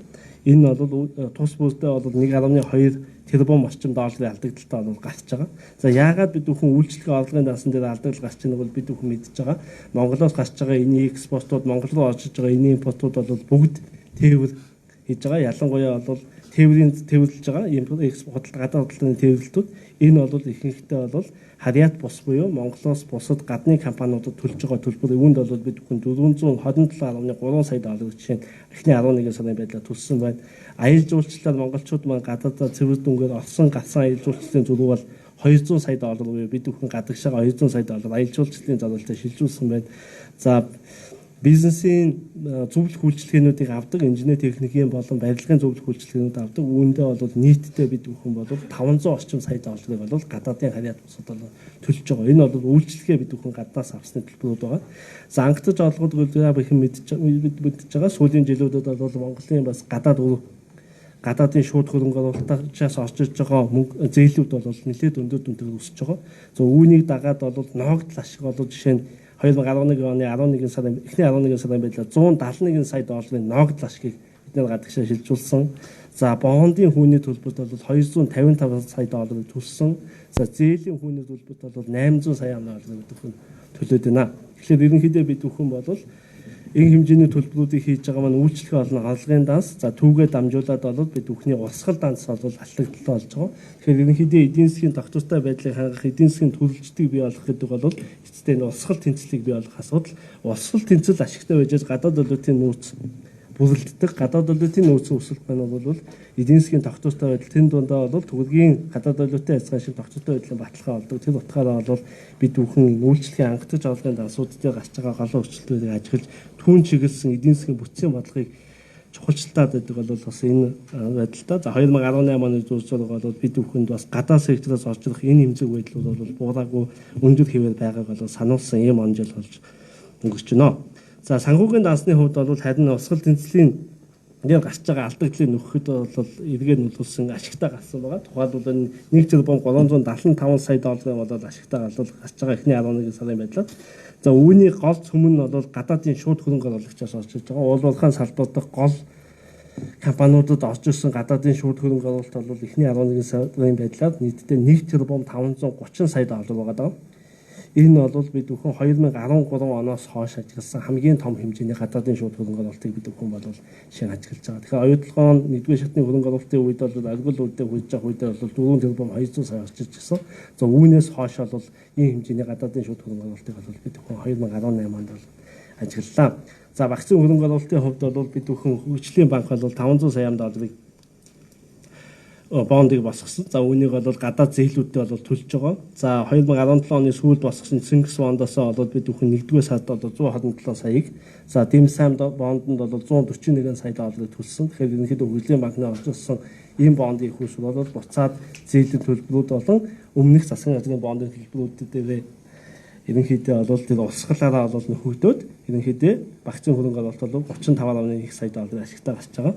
Энэ бол тус бүрдээ бол 1.2 тэрбум орчим долларын алдагдaltaй бол гарч байгаа. За яагаад бид бүхэн үйлчлэгээ орлогын дансан дээр алдагдал гарч байгаа нь бол бид бүхэн мэдж байгаа. Монголоос гарч байгаа энэ экспортууд, Монгол руу орж иж байгаа энэ импортууд бол бүгд тээвэр хийж байгаа. Ялангуяа бол тээврийн тээвэрлж байгаа экспорт гадаад худалдааны тээвэрлэлтүүд энэ бол ихэнхдээ бол харьяат бус буюу Монголоос бусад гадны компаниудад төлж байгаа төлбөр үүнд бол бид бүхэн 427.3 сая доллар жишээ нь эхний 11 сарын байдлаар төлсөн байна. Аялал жуулчлалаар монголчууд маань гадаадаа цэвэр дүнгээр орсон гарсан аялал жуулчлалын зөвлөө бол 200 сая доллар буюу бид бүхэн гадагшаага 200 сая доллар аялал жуулчлалын зорилттой шилжүүлсэн байна. За бизнесийн зөвлөх үйлчилгээнүүдийг авдаг, инженер техникийн болон барилгын зөвлөх үйлчилгээнүүд авдаг. Үүндээ бол нийтдээ бид бүхэн бол 500 орчим сая долларыг бол гадаадын харьяат бусад бол төлж байгаа. Энэ бол үйлчилгээ бид бүхэн гаднаас авсны төлбөрүүд байгаа. За анхдаж орлогод их мэдж байгаа. Сүүлийн жилүүдэд бол Монголын бас гадаадын шууд хөрөнгө оруулалтаас орж иж байгаа зээлүүд бол нэлээд өндөр дүнээр өсөж байгаа. За үүнийг дагаад бол ноогдол ашиг бол жишээ нь 2011 оны 11 сарын эхний 11 сарын байдлаар 171 сая долларын ноогдол ашгийг бид нэр гадагшаа шилжүүлсэн. За бондын хүүний төлбөрт бол 255 сая долларыг төлсөн. За зээлийн хүүний төлбөрт бол 800 сая долларыг бид бүхэн төлөөд байна. Тэгэхээр ерөнхийдөө бид бүхэн бол энэ хэмжээний төлбөрүүдийг хийж байгаа маань үйлчлэгээ болон орлогын данс, за түүгээ дамжуулаад бол бид бүхний урсгал данс бол алдагдaltaй болж байгаа. Тэгэхээр ерөнхийдөө эдийн засгийн тогтвортой байдлыг хангах, эдийн засгийн төрөлжтийг бий болгох гэдэг бол эцэстээ энэ урсгал тэнцлийг бий болгох асуудал. Урсгал тэнцэл ашигтай байж гадаад валютын нөөц бүрэлддэг. Гадаад валютын нөөцийн өсөлт маань бол эдийн засгийн тогтвортой байдал тэн дундаа бол төгрөгийн гадаад валютын хязгаар шиг тогтвортой байдлын баталгаа болдог. Тэр утгаараа бол бид бүхэн үйлчлэгийн ангидаж орлогын дансууд дээр гарч байгаа голын өрчлөлтүүдийг ажиглаж түүн чиглэсэн эдийн засгийн бүтцийн бодлогыг чухалчилтаад байдаг бол бас энэ байдалтай. За 2018 оны зүйлсээр бол бид бүхэнд бас гадаад сектороос орж ирэх энэ хэмжээг байдлууд бол буураагүй өндөр хэвээр байгааг бол сануулсан ийм он жил болж өнгөрч байна. За санхүүгийн дансны хувьд бол харин урсгал тэнцлийн дээр гарч байгаа алдагдлыг нөхөд бол эргээд нөлөөлсөн ашигтай гарсан байгаа. Тухайлбал 1 тэрбум 375 сая долларын бол ашигтай гарч байгаа эхний 11 сарын байдлаар. За үүний гол цөмөн нь бол гадаадын шууд хөрөнгө оруулагчаас орж иж байгаа. Уул уурхайн салбар дахь гол компаниудад орж ирсэн гадаадын шууд хөрөнгө оруулалт бол эхний 11 сарын байдлаар нийтдээ 1 тэрбум 530 сая доллар байгаа даа. Энэ бол бид бүхэн 2013 оноос хойш ажигласан хамгийн том хэмжээний гадаадын шууд хөрөнгө оруулалтыг бид бүхэн бол шин ажиглаж байгаа. Тэгэхээр оюутлогоо 1-р шатны хөрөнгө оруулалтын үед бол аргул үлдээ хурж явах үед бол 4 тэрбум 200 сая орчиж гисэн. За үүнээс хойш бол ийм хэмжээний гадаадын шууд хөрөнгө оруулалтыг бол бид бүхэн 2018 онд бол ажиглалаа. За вакцины хөрөнгө оруулалтын хувьд бол бид бүхэн хөгжлийн банк бол 500 сая долларыг бондыг босгосон. За үүнийг бол гадаад зээлүүдтэй бол төлж байгаа. За 2017 оны сүүлд босгосон Цингс бондоос бол бид бүхэн 1-р сард бол 127 саяыг, за Дэмсам бондонд бол 141 сая долларыг төлсөн. Тэгэхээр ерөнхийдөө хөгжлийн банкны олжсон ийм бондын их хурс бол буцаад зээлийн төлбөрүүд болон өмнөх засгийн газрын бондын төлбөрүүдээр ерөнхийдөө бол тэр урсгалаараа бол нөхөгдөөд ерөнхийдөө вакцины хөрөнгө оруулалт бол 35.1 сая долларын ашигтай гарч байгаа.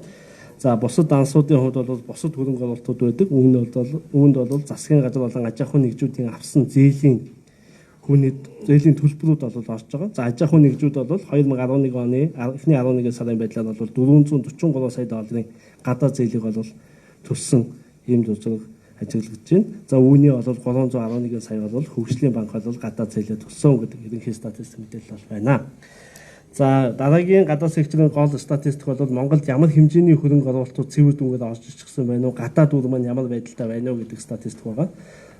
За бусад ансуудын хувьд бол бусад хөрөнгө оруулалтууд байдаг. Үүнд бол засгийн газар болон аж ахуйн нэгжүүдийн авсан зээлийн төлбөрүүд бол орж байгаа. За аж ахуйн нэгжүүд бол 2011 оны эхний 11 сарын байдлаар бол 443 сая долларын гадаад зээлийг бол төлсөн ийм зөвлөг ажиглагдж байна. За үүний бол 311 сая бол хөгжлийн банк бол гадаад зээлээ төлсөн гэдэг ерөнхий статистик мэдээлэл бол байна. За дараагийн гадаад секторын гол статистик бол Монголд ямар хэмжээний хөрөнгө оруулалтууд цэвэр дүнгээр орж ирчихсэн байна уу? Гадаад үр маань ямар байдалтай байна уу гэдэг статистик байгаа.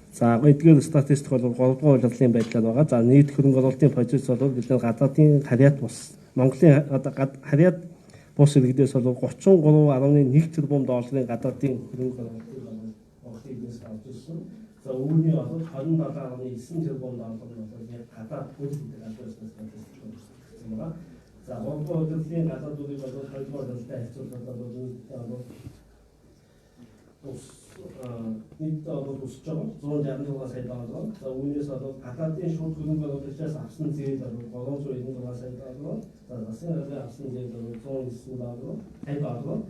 За эдгээр статистик бол 3 дугаар улирлын байдлаар байгаа. За нийт хөрөнгө оруулалтын позиц бол бидний гадаадын харьяат бус Монголын харьяат бус иргэдээс бол 33.1 тэрбум долларын гадаадын хөрөнгө оруулалтыг Монголын иргэнээс авч ирсэн. За үүний бол 27.9 тэрбум доллар бол яг гадаад хөрөнгө оруулалтын статистик байна. За 3 дугаар улирлын гадаад үрийг бол 2 дугаар улирлтай харьцуулбал бол нийт бол өсөж байгаа 166 сая доллар. За үүнээс бол гадаадын шууд хөрөнгө оруулалтаас авсан зээл бол 396 сая доллар. За засгийн газрын авсан зээл бол 109 доллар, 50 доллар.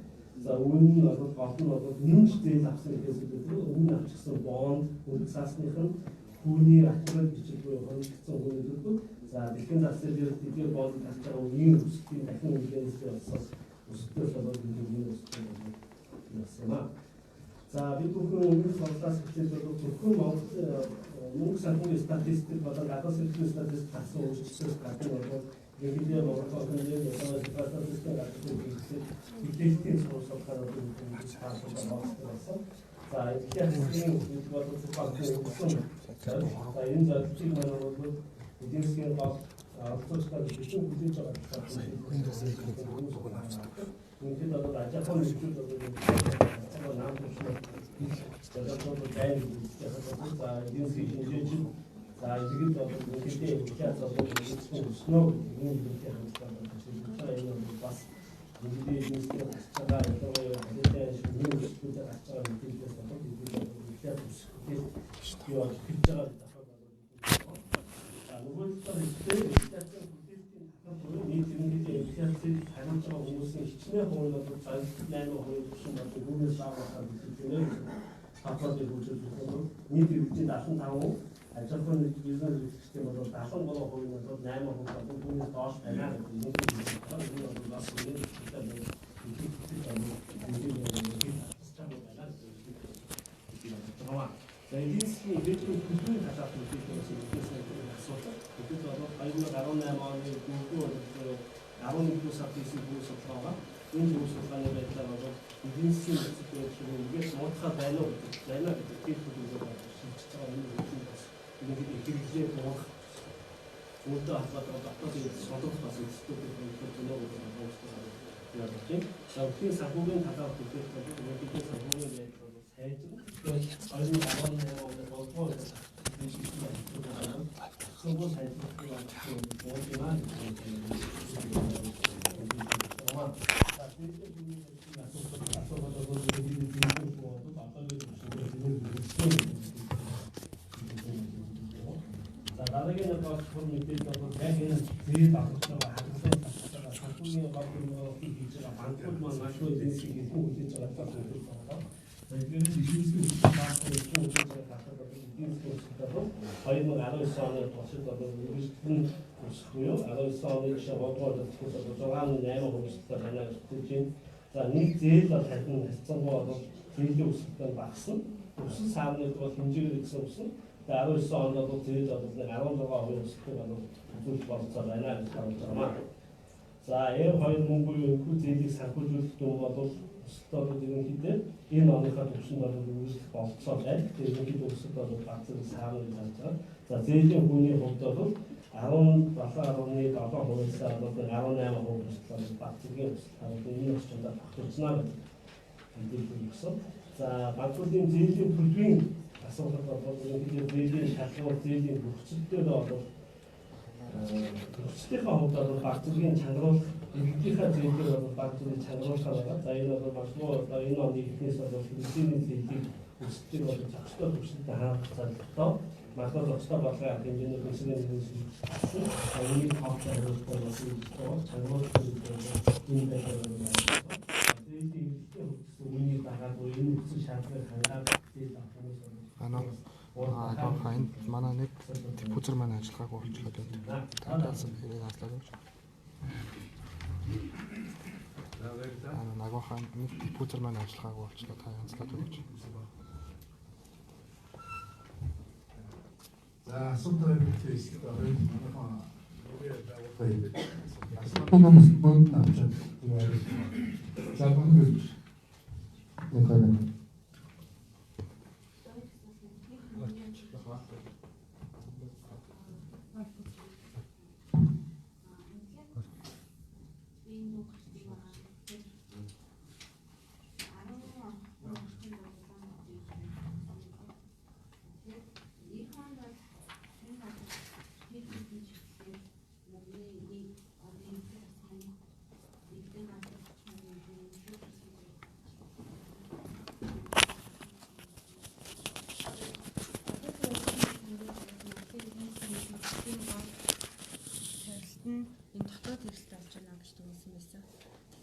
За үүний бол гол нь бол нэмж зээл авсан гэсэн үг. Өмнө авчихсан бонд, үйл цаасных нь хүүний ахлах бичиг буюу хөнгөлцсөн хүний төлбөр. За дэлхийн засгийн дээр бонд авч байгаа үеийн өсөлтийн дахин үнэлгээсээ болсон өсөлтөөс болоод энэ өсөлт байна. За бид бүхэн өмнөх сонслоос хичээлд бол зөвхөн мөнгө санхүүгийн статистик болон гадаад сэтгүүлийн статистик гарсан өөрчлөлтөөс гадна бол ерөнхийдөө Монгол улсын статистикийн мэдээллийн сурвалжаар болсон. За эдгээр хэсгийн бол банкны өгсөн. За энэ зөвлөлтийг маань бол эдийн засгийн гол оролцоогчдод бичсэн хүлээж байгаа. Үнэхээр бол аж ахуйн нэгжүүд бол наам төвшин зөвлөлтөд дайнд за эдийн засгийн хэмжээнд за эдгээр бол үнэхээр ихэнх зөвлөлт өснөө энэ үнэхээр хамтдаа энэ бас үнэхээр эдийн засгийн хацгаа ялангуяа хэдэн шинэ үйлчлүүлэлт гарч байгаа мэдээлэлээс болоод эдгээр ихэнх юу хийж байгаа нөгөө талаар инфляцийн хүлээлтийн хангалттай нийт ерөнхийдөө инфляцийг хариуцж байгаа хүмүүсийн хичнээн хувь бол 38% төвшин болдог үүнээс авахаар хэлжээ. Хатварын хөгжүүлэлт бол нийт эрхлэлтийн 75%, аж ахуйн бизнес эрхлэлтийн бол 73% бол 8% болдог үүнээс доош байна гэдэг нэг энэ бол бас үнэн за эдийн засгийн дэвшин төлөвийн талаар хэлсэн асуудал. Бид бол 2018 оны 11 сард хийсэн бүх судалгаа. Энэ бүх судалгааны байдлаар бол эдийн засгийн нөхцөлөд муудахаа байна уу гэдэг хэлбэрээр шилжиж байгаа юм байна. Ингээд хэрэглээ болох үүнтэй холбоотой дотоод судалгаа бас институтын төлөвлөгөө явуулж байна. За бүхний санхүүгийн талаар хэлэх бол өнөөдрийн санхүүгийн байдал бол сайжрах. 2018 онд боловсрол Согоо сайжруулах дараагийн бас мэдээлэл бол яг энэ зээл авах байгаа санхүүгийн гол хийж байгаа банкуд маань маш их эдийн засгийн хүлээж байгаа байна. За эдгээр эдийн засгийн банкуд хүлээж байгаа 2019 оны туршид бол үргэлжлэн өсөхгүй. 19 оны жишээ 3 дугаар төлөвлөс 6.8% өсөлтөөр байна гэж хэлж байна. За нэг зээл бол харин харьцангуй бол зээлийн өсөлтөнд багасна. Өсөл саарны бол хэмжээгээр гэсэн өснө. 19 онд бол зээл бол 16% өсөлтөд үзүүлэх болцоо байна гэж харуулж байна. За F2 мөнгөний өнөхөр зээлийг санхүүжүүлэх юм бол өсөлтөд ерөнхийдөө энэ оныхаа түвшинд бол үүсэх болцоо байна. Ерөнхийдөө өсөлт бол багцсан саана гэж харж байгаа. За зээлийн хүний хувьд бол 17.7%-аас бол 18% өсөлт багцгийн өсөлт харагдана. Энэ орчиндаа багтуулснаа гэж хэлдэг гэсэн. За банкуудын зээлийн төлбөрийн асуулт бол ерөнхийдөө зээлийн шалгуур, зээлийн хөгжөлтөд бол хөгжлийнхаа хувьд бол багцгийн чангаруулах, иргэдийнхаа зээлээр бол багцгийн чангаруулах байгаа. За энэ бол магадгүй одоо энэ оны эхнээс бол хөгжлийн зээлийг өсөлтийг бол зохистой хөгжөлтөд хаах зорилготой магадгүй зохистой болгох хэмжээний хөгжлийн зээлийг хамгийн топ хариултаа бол чангаруулах энэ байдаг. Зээлийн иргэдийн хөгжсөн үеийн дагаад энэ үсэг шаардлагыг хангах зээл авахнаас хайн манай нэг депозит маань ажиллагаагүй болчихлоо гэдэг. Таараас хэрэг хаалаа гэж. Нагоо хаан нэг депозит маань ажиллагаагүй болчихлоо та янзлаад өгч. За асуудал хэлээс орой манайхан асуултаас мөнгө авчаад за мөнгө нэг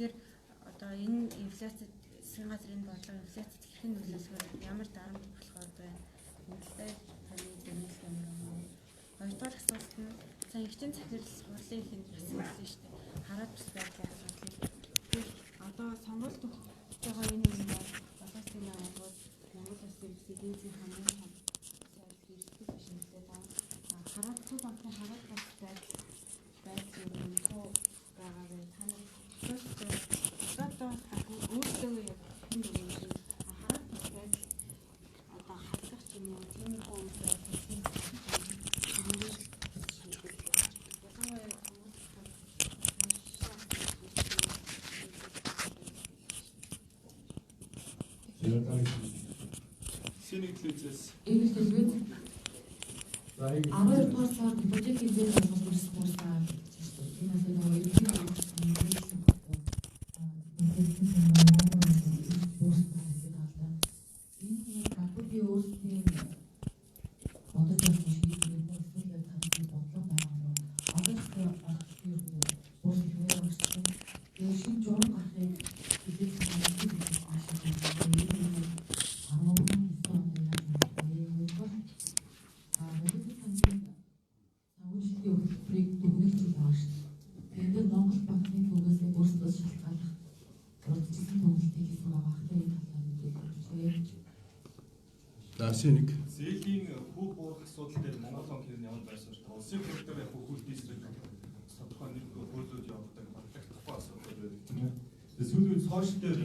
Тэгэхээр одоо энэ инфляцид засгийн газрын бодлого инфляцид хэрхэн нөлөөлөхөөр ямар дарамт болохоор байна. Үнэлгээ таны зөвлөл ямар юм. Хоёрдугаар асуулт нь сайн ихчийн захирал хурлын ихэнд хэлсэн шүү дээ. Хараад бас байдлаа хангалттай. Тэгэхээр одоо сонголт өгөх байгаа энэ юм бол болоосын байгууллагууд Монгол Улсын эдийн засгийн хамгийн том сайд эрсдэл биш нэлээд хараад төв банкны хараад бас байдал юм тоо байгаа вэ? Таны одоо өөртөө яг хэн нэгэн хараад байдал одоо хасах юм уу? Тийм их хүмүүсээ Синэглэзээс Эвэлдэлгээд 12 дугаар сард бүжиг хэмжээ болгох гэсэн байна. Энэ нь нөгөө Синик зээлийн хүү буурах асуудал дээр Монгол банк хэрэг ямар байсан шүү дээ. Улсын хөрөлтөөр яг хөл дистрикт тодорхой нэг хөлөд явуулдаг багтахгүй асуудал байдаг. Сүүлийн үед сошиал дээр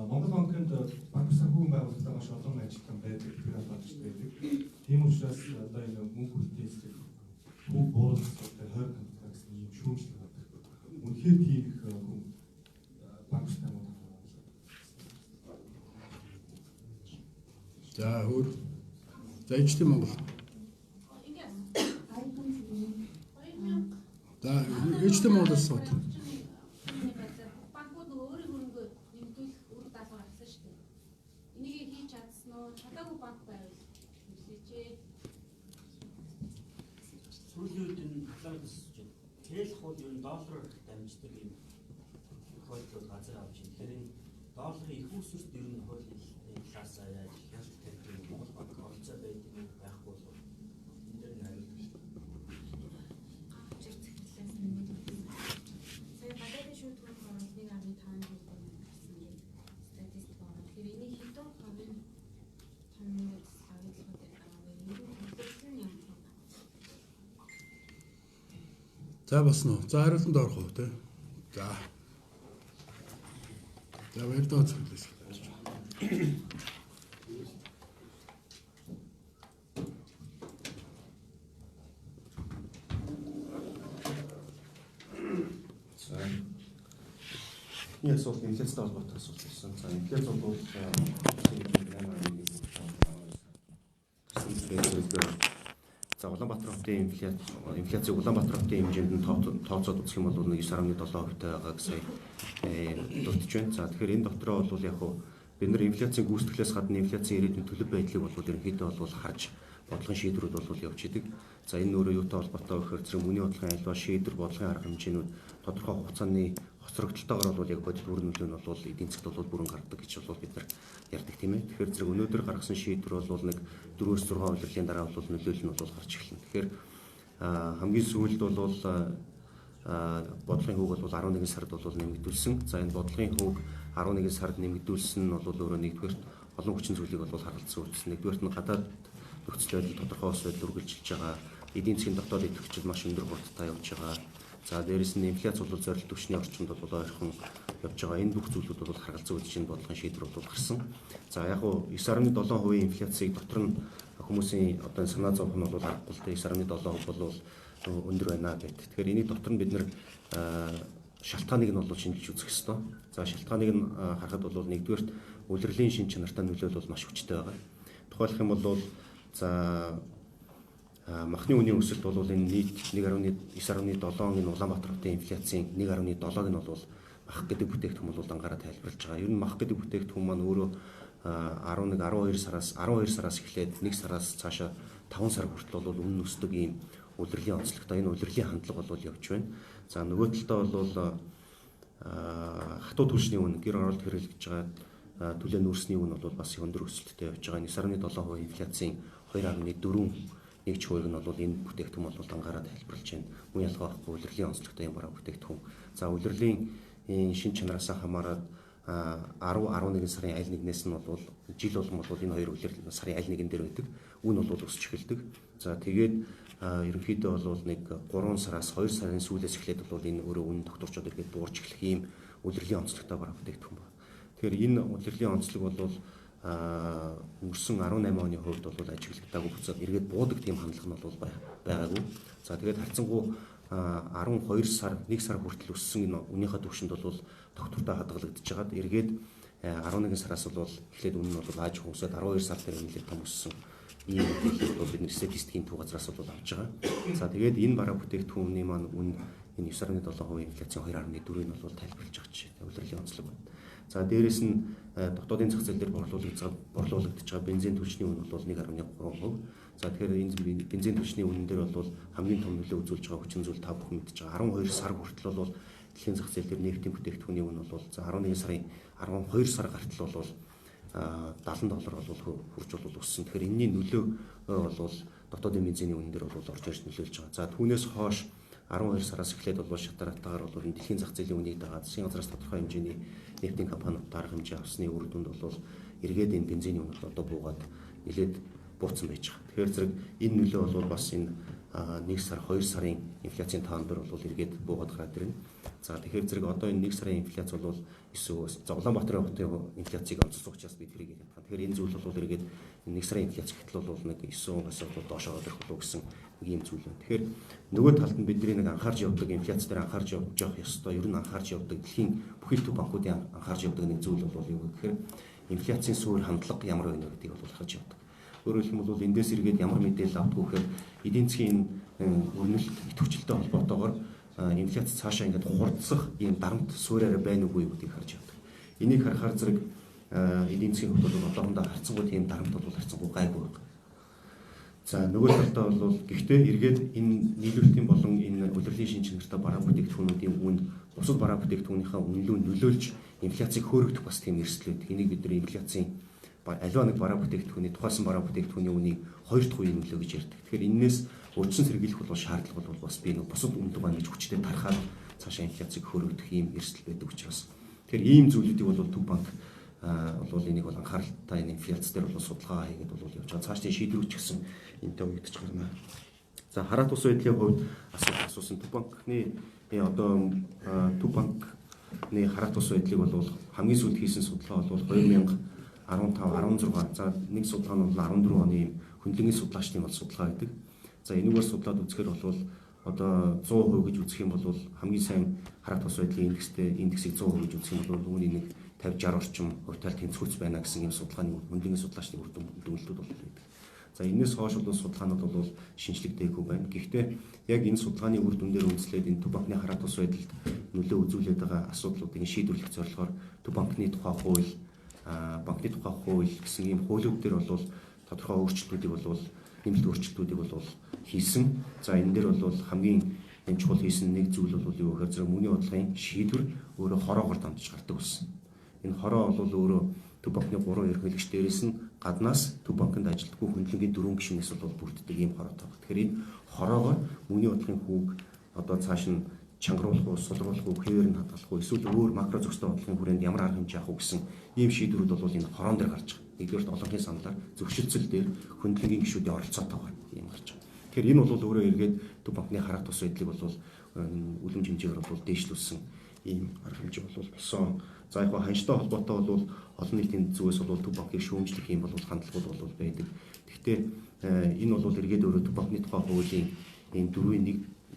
Монгол банкнд банк санхүүгийн байгууллагатай маш олон ажилтан байдаг гэх бодож байдаг. Тийм учраас одоо энэ мөнгө хөл дистрикт хүү буурах асуудал дээр 20 компани гэсэн юм шүүмжлэг байдаг. Үнэхээр тийм их банктай мөн. за өөр за ижтэй Монгол за ижтэй Монголоос сууд банкуд өөрийн хөрөнгө нэмэгдүүлэх үр дагавар авсан шүү дээ. Энийг хийж чадсан уу? Чадаагүй банк байвал хэлээч. Сүүлийн үед энэ талаас тэл хол ер нь доллараар дамждаг юм хөлтөд газар авч байна. Тэгэхээр энэ долларын их өсөлт ер нь хуулийн талаас яаж Монгол банк оролцоо байдаг байхгүй бол энэ дээр нь хариулт шүү дээ. Сая гадаадын шүүтгэн хорооллын 1.5% гэсэн юм статистик байна. Тэгэхээр энийг хэдэн хувийн том авилгууд байгаа вэ? За босно уу. За хариултанд орох уу те. За. За баярлалаа зөвлөс. Энэ асуулт инфляцтай холбоотой асуулт байсан. За инфляц бол за Улаанбаатар хотын инфляцийг Улаанбаатар хотын хэмжээнд нь тооцоод үзэх юм бол 9.7% байгаа гэсэн дурдж байна. За тэгэхээр энэ дотроо бол яг хуу бид нар инфляцийн гүйцэтгэлээс гадна инфляцийн ирээдүйн төлөв байдлыг бол ерөнхийдөө бол харж бодлогын шийдвэрүүд бол явж идэг. За энэ өөрөө юутай холбоотой гэхээр зэрэг мөнгөний бодлогын альва шийдвэр бодлогын арга хэмжээнүүд тодорхой хугацааны хоцрогдолтойгоор бол яг бодит үр нөлөө нь бол эдийн засгт бол бүрэн гардаг гэж бол бид нар ярьдаг тийм ээ. Тэгэхээр зэрэг өнөөдөр гаргасан шийдвэр бол нэг 4-6 удирлын дараа бол нөлөөлөл нь бол гарч эхэлнэ. Тэгэхээр хамгийн сүүлд бол бодлогын хүүг бол 11 сард бол нэмэгдүүлсэн. За энэ бодлогын хүүг 11 сард нэмэгдүүлсэн нь бол өөрөө нэгдүгээр олон хүчин зүйлийг бол харгалзсан үүссэн. Нэгдүгээр нь гадаад нөхцөл байдал тодорхой ус байдал үргэлжилж байгаа. Эдийн засгийн дотоод идэвхжил маш өндөр хурдтай явж байгаа. За дээрэс нь инфляц бол зорилт түвшний орчинд бол ойрхон явж байгаа. Энэ бүх зүйлүүд бол харгалзан үзэж энэ бодлогын шийдвэр бол гарсан. За яг уу 9.7% инфляцийг дотор нь хүмүүсийн одоо санаа зовх нь бол аргагүй л дээ 9.7% бол өндөр байна гэт. Тэгэхээр эний дотор нь бид нэр шалтгааныг нь бол шинжилж үзэх ёстой. За шалтгааныг нь харахад бол нэгдүгээрт улирлын шин чанартай нөлөөлөл бол маш хүчтэй байгаа. Тухайлх юм бол за махны үнийн өсөлт бол энэ нийт 9.7-ын Улаанбаатар хотын инфляцийн 1.7-ыг нь бол мах гэдэг бүтээгдэхүүн бол ангаараа тайлбарлаж байгаа. Ер нь мах гэдэг бүтээгдэхүүн маань өөрөө 12 сараас эхлээд 1 сараас цаашаа 5 сар хүртэл бол өмнө өсдөг ийм улирлын онцлогтой энэ улирлын хандлага бол явж байна. За нөгөө талдаа бол хатуу түлшний үн гэр оролт хэрэглэж байгаа төлөө нүүрсний үн бол бас өндөр өсөлттэй явж байгаа. 9.7% инфляцийн 2.4 нэг ч хувийг нь бол энэ бүтээгдэхүүн бол ангаараа тайлбарлаж байна. Мөн ялгаа байхгүй улирлын онцлогтой юм бараг бүтээгдэхүүн. За улирлын шин чанараас хамаарат 10-11 сарын аль нэгнээс нь бол жил болгон бол энэ хоёр улирал сарын аль нэгэн дээр байдаг. Үн бол өсөж эхэлдэг. За тэгээд ерөнхийдөө бол нэг 3 сараас 2 сарын сүүлээс эхлээд бол энэ өөрөө үн докторчод ихэд буурч эхлэх ийм улирлын онцлогтой бараг бүтээгдэхүүн байна. Тэгэхээр энэ улирлын онцлог бол өнгөрсөн 18 оны хувьд бол ажиглагдаагүй буцаад эргээд буудаг тийм хандлага нь бол байгаагүй. За тэгээд харьцангуй 12 сар 1 сар хүртэл өссөн энэ үнийхээ түвшинд бол доктортой хадгалагдаж байгаад эргээд 11 сараас бол эхлээд үнэ нь бол ааж хүмүүсэд 12 сар дээр нэлээд том өссөн ийм мэдээлэл бол бидний статистикийн төв газраас бол авч байгаа. За тэгээд энэ бараа бүтээгдэхүүний маань үн энэ 9.7% инфляцийн 2.4-ийг бол тайлбарлаж байгаа жишээ улирлын онцлог байна. За дээрэс нь дотоодын зах зээл дээр борлуулагдаж байгаа бензин түлшний үн бол 1.3%. За тэгэхээр энэ бензин түлшний үнэн дээр бол хамгийн том нөлөө үзүүлж байгаа хүчин зүйл та бүхэн мэдж байгаа. 12 сар хүртэл бол дэлхийн зах зээл дээр нефтийн бүтээгдэхүүний үн бол за 11 сарын 12 сар гартал бол $70 бол хурж бол өссөн. Тэгэхээр энэний нөлөө бол дотоодын бензиний үнэн дээр бол орж ирж нөлөөлж байгаа. За түүнээс хойш 12 сараас эхлээд бол шатаратаагаар бол дэлхийн зах зээлийн үнийг дагаад засгийн газраас тодорхой хэмжээний нефтийн компаниуд арга хэмжээ авсны үр дүнд бол эргээд энэ бензиний үн одоо буугаад нэлээд бууцсан байж байгаа. Тэгэхээр зэрэг энэ нөлөө бол бас энэ 1 сар 2 сарын инфляцийн тоон дээр бол эргээд буугаад гараад ирнэ. За тэгэхээр зэрэг одоо энэ 1 сарын инфляц бол 9 за Улаанбаатарын хотын инфляцийг онцлох учраас бид тэрийг ярьж байгаа. Тэгэхээр энэ зүйл бол эргээд 1 сарын инфляц гэтэл бол нэг 9%-аас бол доошоо орох болов гэсэн ийм зүйл байна. Тэгэхээр нөгөө талд нь бидний нэг анхаарч явдаг инфляц дээр анхаарч явж ёстой. Ер нь анхаарч явдаг дэлхийн бүхэл төв банкуудын анхаарч явдаг нэг зүйл бол юу гэхээр инфляцийн суурь хандлага ямар байна гэдгийг бол харж явдаг. Өөрөөр хэлбэл эндээс эргээд ямар мэдээлэл авдаг гэхээр эдийн засгийн өрнөлт идэвхжэлтэй холбоотойгоор инфляц цаашаа ингээд хурдсах ийм дарамт суурьаараа байна уугүй гэдгийг харж явдаг. Энийг харахаар зэрэг эдийн засгийн хувьд бол одоохондоо харьцангуй тийм дарамт бол харьцангуй гайгүй байна. За нөгөө талдаа бол гэхдээ эргээд энэ нийлүүлэлтийн болон энэ улирлын шин чанартай бараа бүтээгдэхүүнүүдийн үн бусад бараа бүтээгдэхүүнийхээ үнэлүү нөлөөлж инфляцийг хөөргөх бас тийм эрсдэл байдаг. Энийг бид нар инфляцийн аливаа нэг бараа бүтээгдэхүүний тухайсан бараа бүтээгдэхүүний үнийг хоёр дахь үеийн нөлөө гэж ярьдаг. Тэгэхээр энээс урьдчилан сэргийлэх бол шаардлага бол бас би нэг бусад үнэлэг байна гэж хүчтэй тархаад цаашаа инфляцийг хөөргөх ийм эрсдэл байдаг учраас. Тэгэхээр ийм зүйлүүдийг бол Төв банк бол энийг бол анхааралтай энэ инфляц дээр бол судалгаа хийгээд бол явж байгаа. Цаашдын шийдвэрүүд ч гэсэн энэтэй уягдж гарна За хараат ус байдлын хувьд асуулт асуусан Төв банкны одоо Төв банкны хараат ус байдлыг бол хамгийн сүүлд хийсэн судалгаа бол 2015 16 за нэг судалгаа нь бол 14 оны хөндлөнгийн судлаачдын бол судалгаа гэдэг. За энийг бол судлаад үзэхээр бол одоо 100% гэж үзэх юм бол хамгийн сайн хараат ус байдлын индексийг 100% гэж үзэх юм бол үүний нэг 50-60 орчим хувьтай тэнцвэрч байна гэсэн юм судалгааны хөндлөнгийн судлаачдын үр дүнлэлтүүд бол байдаг. За энэс хойш бол судалгаанууд бол шинжлэгдээгүй байна. Гэхдээ яг энэ судалгааны үр дүн дээр үндэслээд энэ Төв банкны хараат ус байдалд нөлөө үзүүлээд байгаа асуудлуудыг шийдвэрлэх зорилгоор Төв банкны тухай хууль, банкны тухай хууль гэсэн ийм хуулиуд дээр бол тодорхой өөрчлөлтүүдийг бол нэмэлт өөрчлөлтүүдийг бол хийсэн. За энэ дээр бол хамгийн чухал хийсэн нэг зүйл бол юу гэхээр зэрэг мөнгөний бодлогын шийдвэр өөрөө хороогоор дамжиж гардаг байсан. Энэ хороо бол өөрөө Төв банкны 3 ерөнхийлөгч дээрээс нь гаднаас Төв банкнд ажилтгүй хөндлөнгийн 4 гишүүнээс бол бүрддэг ийм хороотой байна. Тэгэхээр энэ хороогоор мөнгөний бодлогын хүүг одоо цааш нь чангаруулах уу, сулруулах уу, хэвээр нь хадгалах уу, эсвэл өөр макро зохистой бодлогын хүрээнд ямар арга хэмжээ авах уу гэсэн ийм шийдвэрүүд бол энэ хороон дээр гарч байгаа. Нэгдүгээр олонхын саналаар зөвшөлтсөл дээр хөндлөнгийн гишүүдийн оролцоотойгоор ийм гарч байгаа. Тэгэхээр энэ бол өөрөө эргээд Төв банкны хараат ус байдлыг бол үлэмж хэмжээгээр бол дээшлүүлсэн ийм арга хэмжээ бол болсон. За яг ханштай холбоотой бол олон нийтийн зүгээс бол Төв банкыг шүүмжлэх юм бол хандлагууд бол байдаг. Гэхдээ энэ бол эргээд өөрөө Төв банкны тухай хуулийн энэ дөрвийн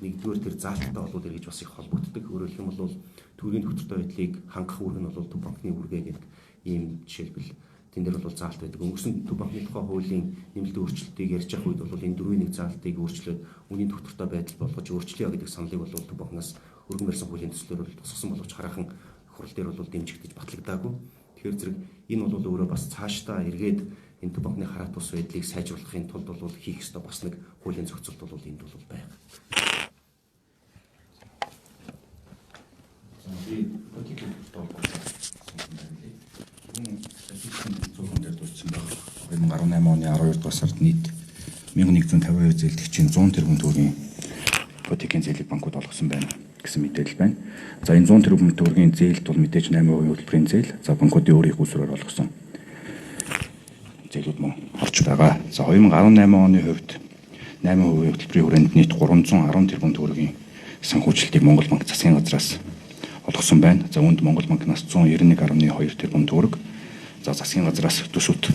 нэгдүгээр тэр заалттай бол эргэж бас их холбогддог. Өөрөөр хэлбэл бол төрийн доктортой байдлыг хангах үүрэг нь бол Төв банкны үүргээ гэдэг ийм жишээлбэл тэн дээр бол заалт байдаг. Өнгөрсөн Төв банкны тухай хуулийн нэмэлт өөрчлөлтийг ярьж явах үед бол энэ дөрвийн нэг заалтыг өөрчлөөд үнийн доктортой байдал болгож өөрчлөе гэдэг саналыг бол Төв банкнаас өргөн барьсан хуулийн төслөөр бол тусгасан боловч хараахан хурал дээр бол дэмжигдэж батлагдаагүй. Тэгэхээр зэрэг энэ бол өөрөө бас цаашдаа эргээд энэ Төв банкны хараат ус байдлыг сайжруулахын тулд бол хийх ёстой бас нэг хуулийн зохицолт бол энд бол байна. Зөвхөн дурдсан байна. 2018 оны 12 дугаар сард нийт 1152 зээлдэгчийн 100 тэрбум төгрөгийн ипотекийн зээлийг банкуд олгосон байна гэсэн мэдээлэл байна. За энэ 100 тэрбум төгрөгийн зээлд бол мэдээж 8% хөтөлбөрийн зээл, за банкуудын өөрийн усраар олгосон зээлүүд мөн орж байгаа. За 2018 оны хувьд 8% хөтөлбөрийн хүрээнд нийт 310 тэрбум төгрөгийн санхүүжилтийг Монгол банк засгийн газраас олгосон байна. За үүнд Монгол банкнаас 191.2 тэрбум төгрөг, за засгийн газраас төсөвт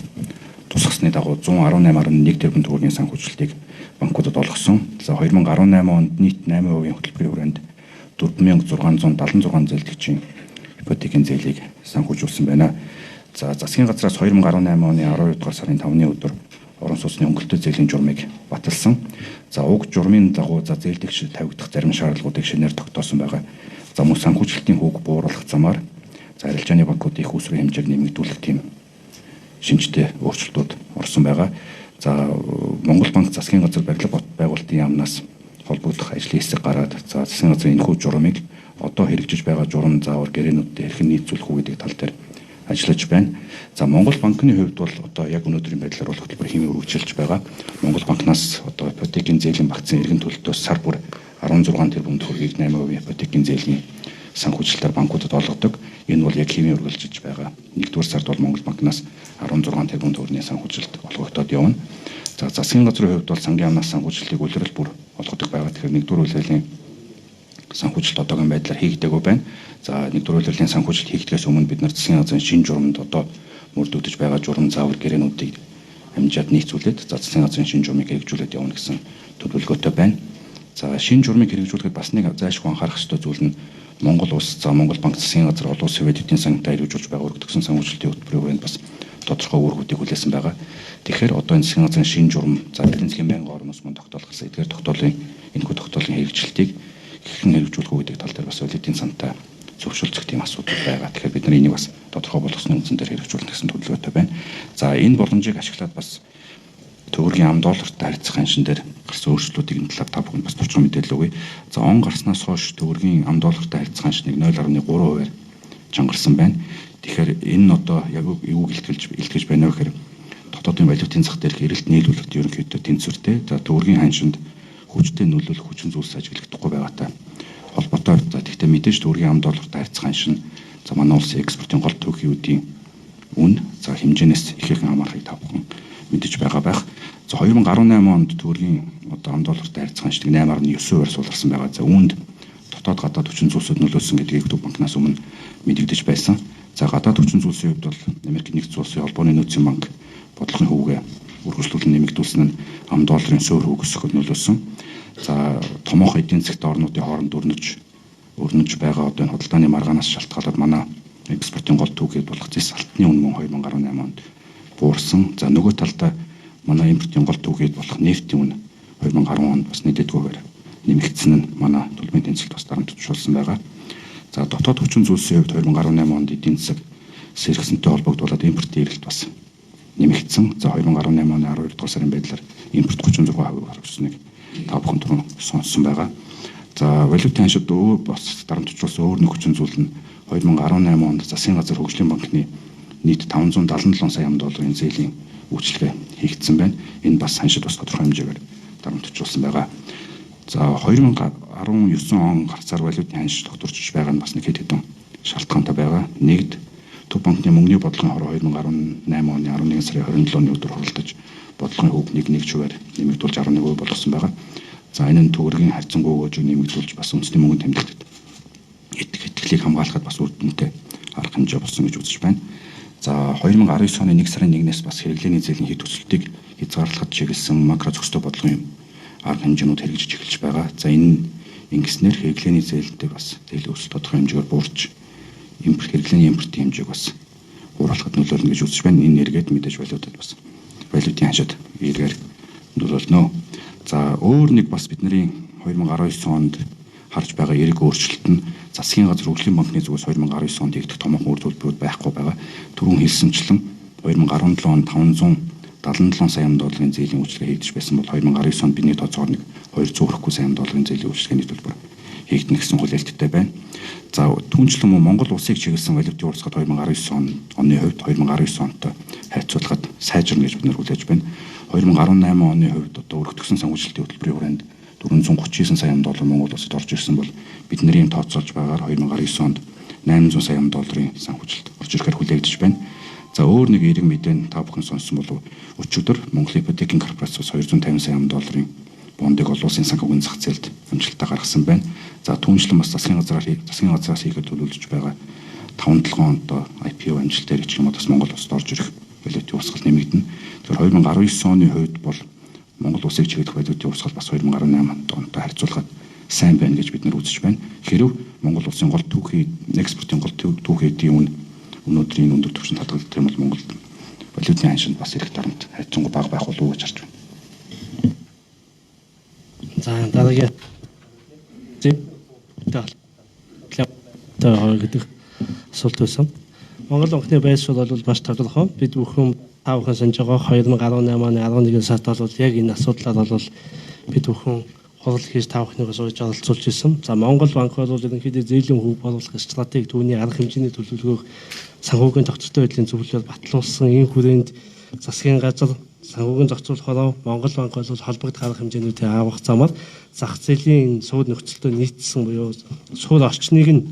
тусгасны дагуу 118.1 тэрбум төгрөгийн санхүүжилтийг банкудад олгосон. За 2018 онд нийт 8% хөтөлбөрийн хүрээнд 4676 зээлдэгчийн ипотекийн зээлийг санхүүжүүлсэн байна. За засгийн газраас 2018 оны 12 дугаар сарын 5-ны өдөр орон сууцны өнгөлтөө зээлийн журмыг баталсан. За уг журмын дагуу за зээлдэгч тавигдах зарим шаардлагуудыг шинээр тогтоосон байгаа. За мөн санхүүжилтийн хүүг бууруулах замаар за арилжааны банкуудын их усрын хэмжээг нэмэгдүүлэх тийм шинжтэй өөрчлөлтүүд орсон байгаа. За Монгол банк засгийн газар барилга байгуулалтын яамнаас холбогдох ажлын хэсэг гараад за засгийн газрын энэхүү журмыг одоо хэрэгжиж байгаа журам заавар гэрээнүүдтэй хэрхэн нийцүүлэх үү гэдэг тал дээр ажиллаж байна. За Монгол банкны хувьд бол одоо яг өнөөдрийн байдлаар бол хөтөлбөр хэмжээ үргэлжилж байгаа. Монгол банкнаас одоо ипотекийн зээлийн багцын эргэн төлөлтөөс сар бүр 16 тэрбум төгрөгийг 8% ипотекийн зээлийн санхүүжилтээр банкудад олгодог. Энэ бол яг хэмээн үргэлжилж байгаа. Нэгдүгээр сард бол Монгол банкнаас 16 тэрбум төгрөгийн санхүүжилт олгогдоод явна. За засгийн газрын хувьд бол сангийн амнаас санхүүжилтийг улирал бүр олгодог байгаа. Тэгэхээр нэгдүгээр үйлрлийн санхүүжилт одоогийн байдлаар хийгдээгүй байна. За нэгдүгээр үйлрлийн санхүүжилт хийгдгээс өмнө бид нар засгийн газрын шинэ журамд одоо мөрдөгдөж байгаа журам заавар гэрээнүүдийг амжаад нийцүүлээд за засгийн газрын шинэ журмыг хэрэгжүүлээд явна гэсэн төлөвлөгөөтэй байна. За шинэ журмыг хэрэгжүүлэхэд бас нэг зайлшгүй анхаарах ёстой зүйл нь Монгол улс за Монгол банк засгийн газар олон улсын хувьд эдийн засгийн хэрэгжүүлж байгаа өргөдгсөн санхүүжилтийн хөтөлбөрийн хүрээнд бас тодорхой үүргүүдийг хүлээсэн байгаа. Тэгэхээр одоо энэ засгийн газрын шинэ журам за эдийн засгийн байнгын орноос мөн тогтоолгосон. Эдгээр тогтоолын энэхүү тогтоолын хэрэгжилтийг хэрхэн хэрэгжүүлэх үү гэдэг тал дээр бас эдийн сантай зөвшөөрөх тийм асуудал байгаа. Тэгэхээр бид нар энийг бас тодорхой болгосны үндсэн дээр хэрэгжүүлэх гэсэн төлөвлөгөөтэй байна. За энэ боломжийг ашиглаад бас төгрөгийн ам доллартай харьцах ханшин дээр гарсан өөрчлөлтүүдийн талаар та бүхэнд бас товчхон мэдээлэл өгье. За он гарснаас хойш төгрөгийн ам доллартай харьцах ханшныг 0.3%-аар чангарсан байна. Тэгэхээр энэ нь одоо яг юу илтгэж байна вэ гэхээр дотоодын валютын зах дээрх эрэлт нийлүүлэлт ерөнхийдөө тэнцвэртэй. За төгрөгийн ханшинд хүчтэй нөлөөлөх хүчин зүйлс ажиглагдахгүй байгаатай холбоотой. За тэгвэл мэдээж төгрөгийн ам доллартай харьцах ханшин за манай улсын экспортын гол төвхиудын үн за хэмжээнээс ихээхэн хамаарахыг та бүхэн мэдэж байгаа байх. За 2018 онд төгрөгийн одоо ам доллартай харьцах ханшлыг 8.9%-аар суулгарсан байгаа. За үүнд дотоод гадаад хүчин зүйлсүүд нөлөөлсөн гэдгийг Төв банкнаас өмнө мэдэгдэж байсан. За гадаад хүчин зүйлсийн хувьд бол Америк нэгдсэн улсын холбооны нөөцийн банк бодлогын хөвгөө үргэлжлүүлэн нэмэгдүүлсэн нь ам долларын суурь хөвг өсөхөд нөлөөлсөн. За томоохон эдийн засгийн орнуудын хооронд өрнөж байгаа одоо энэ худалдааны маргаанаас шалтгаалаад манай экспортын гол түүхийд болох зэс алтны үнэ мөн 2018 онд буурсан. За нөгөө талдаа манай импортын гол түүхийд болох нефтийн үнэ 2010 онд бас нийтэдгүйгээр нэмэгдсэн нь манай төлбөрийн тэнцэлд бас дарамтжуулсан байгаа. За дотоод хүчин зүйлсийн хувьд 2018 онд эдийн засаг сэргсэнтэй холбогдуулаад импортын эрэлт бас нэмэгдсэн. За 2018 оны 12 дугаар сарын байдлаар импорт 36% гаргасныг та бүхэн түрүү сонссон байгаа. За валютын ханшид бас дарамтжуулсан өөр нэг хүчин зүйл нь 2018 онд засгийн газар хөгжлийн банкны нийт 577 сая долларын зээлийн үйлчилгээ хийгдсэн байна. Энэ бас ханшид бас тодорхой хэмжээгээр дарамтжуулсан байгаа. За 2019 он гарцаар валютын ханш тогтворч байгаа нь бас нэг хэд хэдэн шалтгаантай байгаа. Нэгд Төв банкны мөнгөний бодлогын хороо 2018 оны 11 сарын 27-ны өдөр хуралдаж бодлогын хөв нэг чигээр нэмэгдүүлж 11% болгосон байгаа. За энэ нь төгрөгийн харьцангуй өгөөжийг нэмэгдүүлж бас үндэсний мөнгөний тэмдэгтэд итгэлийг хамгаалахад бас үр дүнтэй арга хэмжээ болсон гэж үзэж байна. За 2019 оны 1 сарын 1-ээс бас хэрэглээний зээлийн хэд төсөлтийг хязгаарлахад чиглэсэн макро зохистой бодлогын арга хэмжээнүүд хэрэгжиж эхэлж байгаа. За энэ ингэснээр хэрэглээний зээлтэй бас зээлийн өсөлт тодорхой хэмжээгээр буурч хэрэглээний импортын хэмжээг бас хууруулахад нөлөөлнө гэж үзэж байна. Энэ эргээд мэдээж валютад бас валютын ханшид эргээр нөлөөлнө. За өөр нэг бас бидний 2019 онд харж байгаа эрг өөрчлөлт нь засгийн газар хөгжлийн банкны зүгээс 2019 онд хийгдэх томоохон үр төлбөрүүд байхгүй байгаа. Түрүүн хэлсэнчлэн 2017 онд 577 сая долларын зээлийн үйлчилгээ хийгдэж байсан бол 2019 онд бидний тооцоогоор нэг 200 сая долларын зээлийн үйлчилгээний төлбөр хийгдэнэ гэсэн хүлээлттэй байна. За түүнчлэн Монгол улсыг чиглэсэн валютын урсгал 2019 оны хувьд 2019 онтой харьцуулахад сайжирна гэж бид нэр хүлээж байна. 2018 оны хувьд одоо өргөтгсөн санхүүжилтийн хөтөлбөрийн хүрээнд 439 сая доллар Монгол улсад орж ирсэн бол бидний тооцоолж байгаагаар 2019 онд 800 сая долларын санхүүжилт орж ирэхээр хүлээгдэж байна. За өөр нэг эрг мэдэн та бүхэн сонссон болов өчигдөр Монголын ипотекийн корпорац ус 250 сая долларын бондыг олон улсын санхүүгийн зах зээлд амжилттай гаргасан байна. За түүнчлэн бас засгийн газраас хийхэд төлөвлөж байгаа 5-7 онд IPO амжилттай гэх юм уу бас Монгол улсад орж ирэх валютын урсгал нэмэгдэнэ. Тэгэхээр 2019 оны хувьд бол Монгол улсыг чиглэх валютын урсгал бас 2018 онтой харьцуулахад сайн байна гэж бид нар үзэж байна. Хэрв Монгол улсын гол түүхий экспортын гол түүхийдийн өнөөдрийн өндөр түвшинд хадгалдаг юм бол Монгол валютын ханшид бас эрэх дарамт хайцангуй бага байх болов уу гэж харж байна. За дараагийн гэдэг асуулт байсан. Монгол банкны байршил бол маш тодорхой. Бид бүхэн та бүхэн санаж байгаа 2018 оны 11 сард бол яг энэ асуудлаар бол бид бүхэн хурал хийж та бүхнийг сууж оролцуулж ирсэн. За Монгол банк бол ерөнхийдөө зээлийн хөв борлуулах стратеги түүний арга хэмжээний төлөвлөгөөг санхүүгийн тогтвортой байдлын зөвлөлөөр батлуулсан. Энэ хүрээнд засгийн газар санхүүгийн зохицуулахаар Монгол банк бол холбогд арга хэмжээнүүдийг авах замаар зах зээлийн суур нөхцөлтөд нийцсэн буюу суур орчныг нь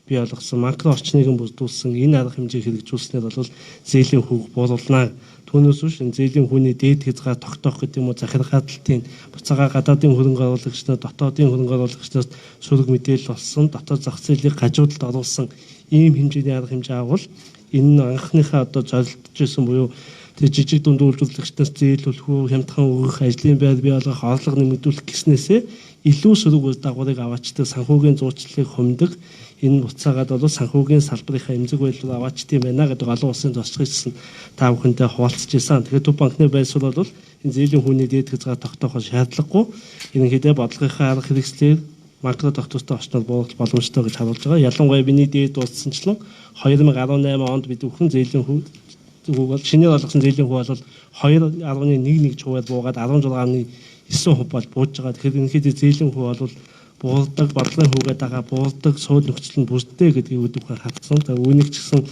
бий болгосон, макро орчныг нь бүрдүүлсэн энэ арга хэмжээг хэрэгжүүлснээр бол зээлийн хөв бууруулна. Түүнээс биш энэ зээлийн хүүний дээд хязгаар тогтоох гэдэг юм уу захиргааталтын буцаага гадаадын хөрөнгө оруулагчнаас дотоодын хөрөнгө оруулагчнаас сөрөг мэдээлэл олсон, дотоод зах зээлийг гажуудалд оруулсан ийм хэмжээний арга хэмжээ авал энэ анхныхаа одоо зорилтж байсан буюу тэг жижиг дунд үйлдвэрлэгчдээс зээл төлөх, хямдхан өгөх, ажлын байр бий болгох, орлого нэмэгдүүлэх гэснээсээ илүү сөрөг үр дагаврыг аваачдаг санхүүгийн зуучлалыг хумдаг энэ буцаагаад бол санхүүгийн салбарынхаа эмзэг байдлаар аваачдсан байна гэдэг олон улсын зорчигчсан та бүхэнтэй хуваалцж ирсэн. Тэгэхээр Төв банкны байршил бол энэ зээлийн хүүний дээд хязгаар тогтооход шаардлагагүй ерөнхийдөө бодлогынхаа арга хэрэгслээр макро тогтвортой орчнод бууруулах боломжтой гэж харуулж байгаа. Ялангуяа миний дээд дурдсанчлан 2018 онд бид бүхэн зээлийн хүү бол шинээр олгосон зээлийн хүү бол 2.11% буугаад 16.9% бол бууж байгаа. Тэгэхээр ерөнхийдөө зээлийн хүү бол буурдаг, бодлогын хүүгээ дагаа буурдаг, суур нөхцөл нь бүрддэг гэдгийг өдөрхөн хатсан. За үүнийг ч гэсэн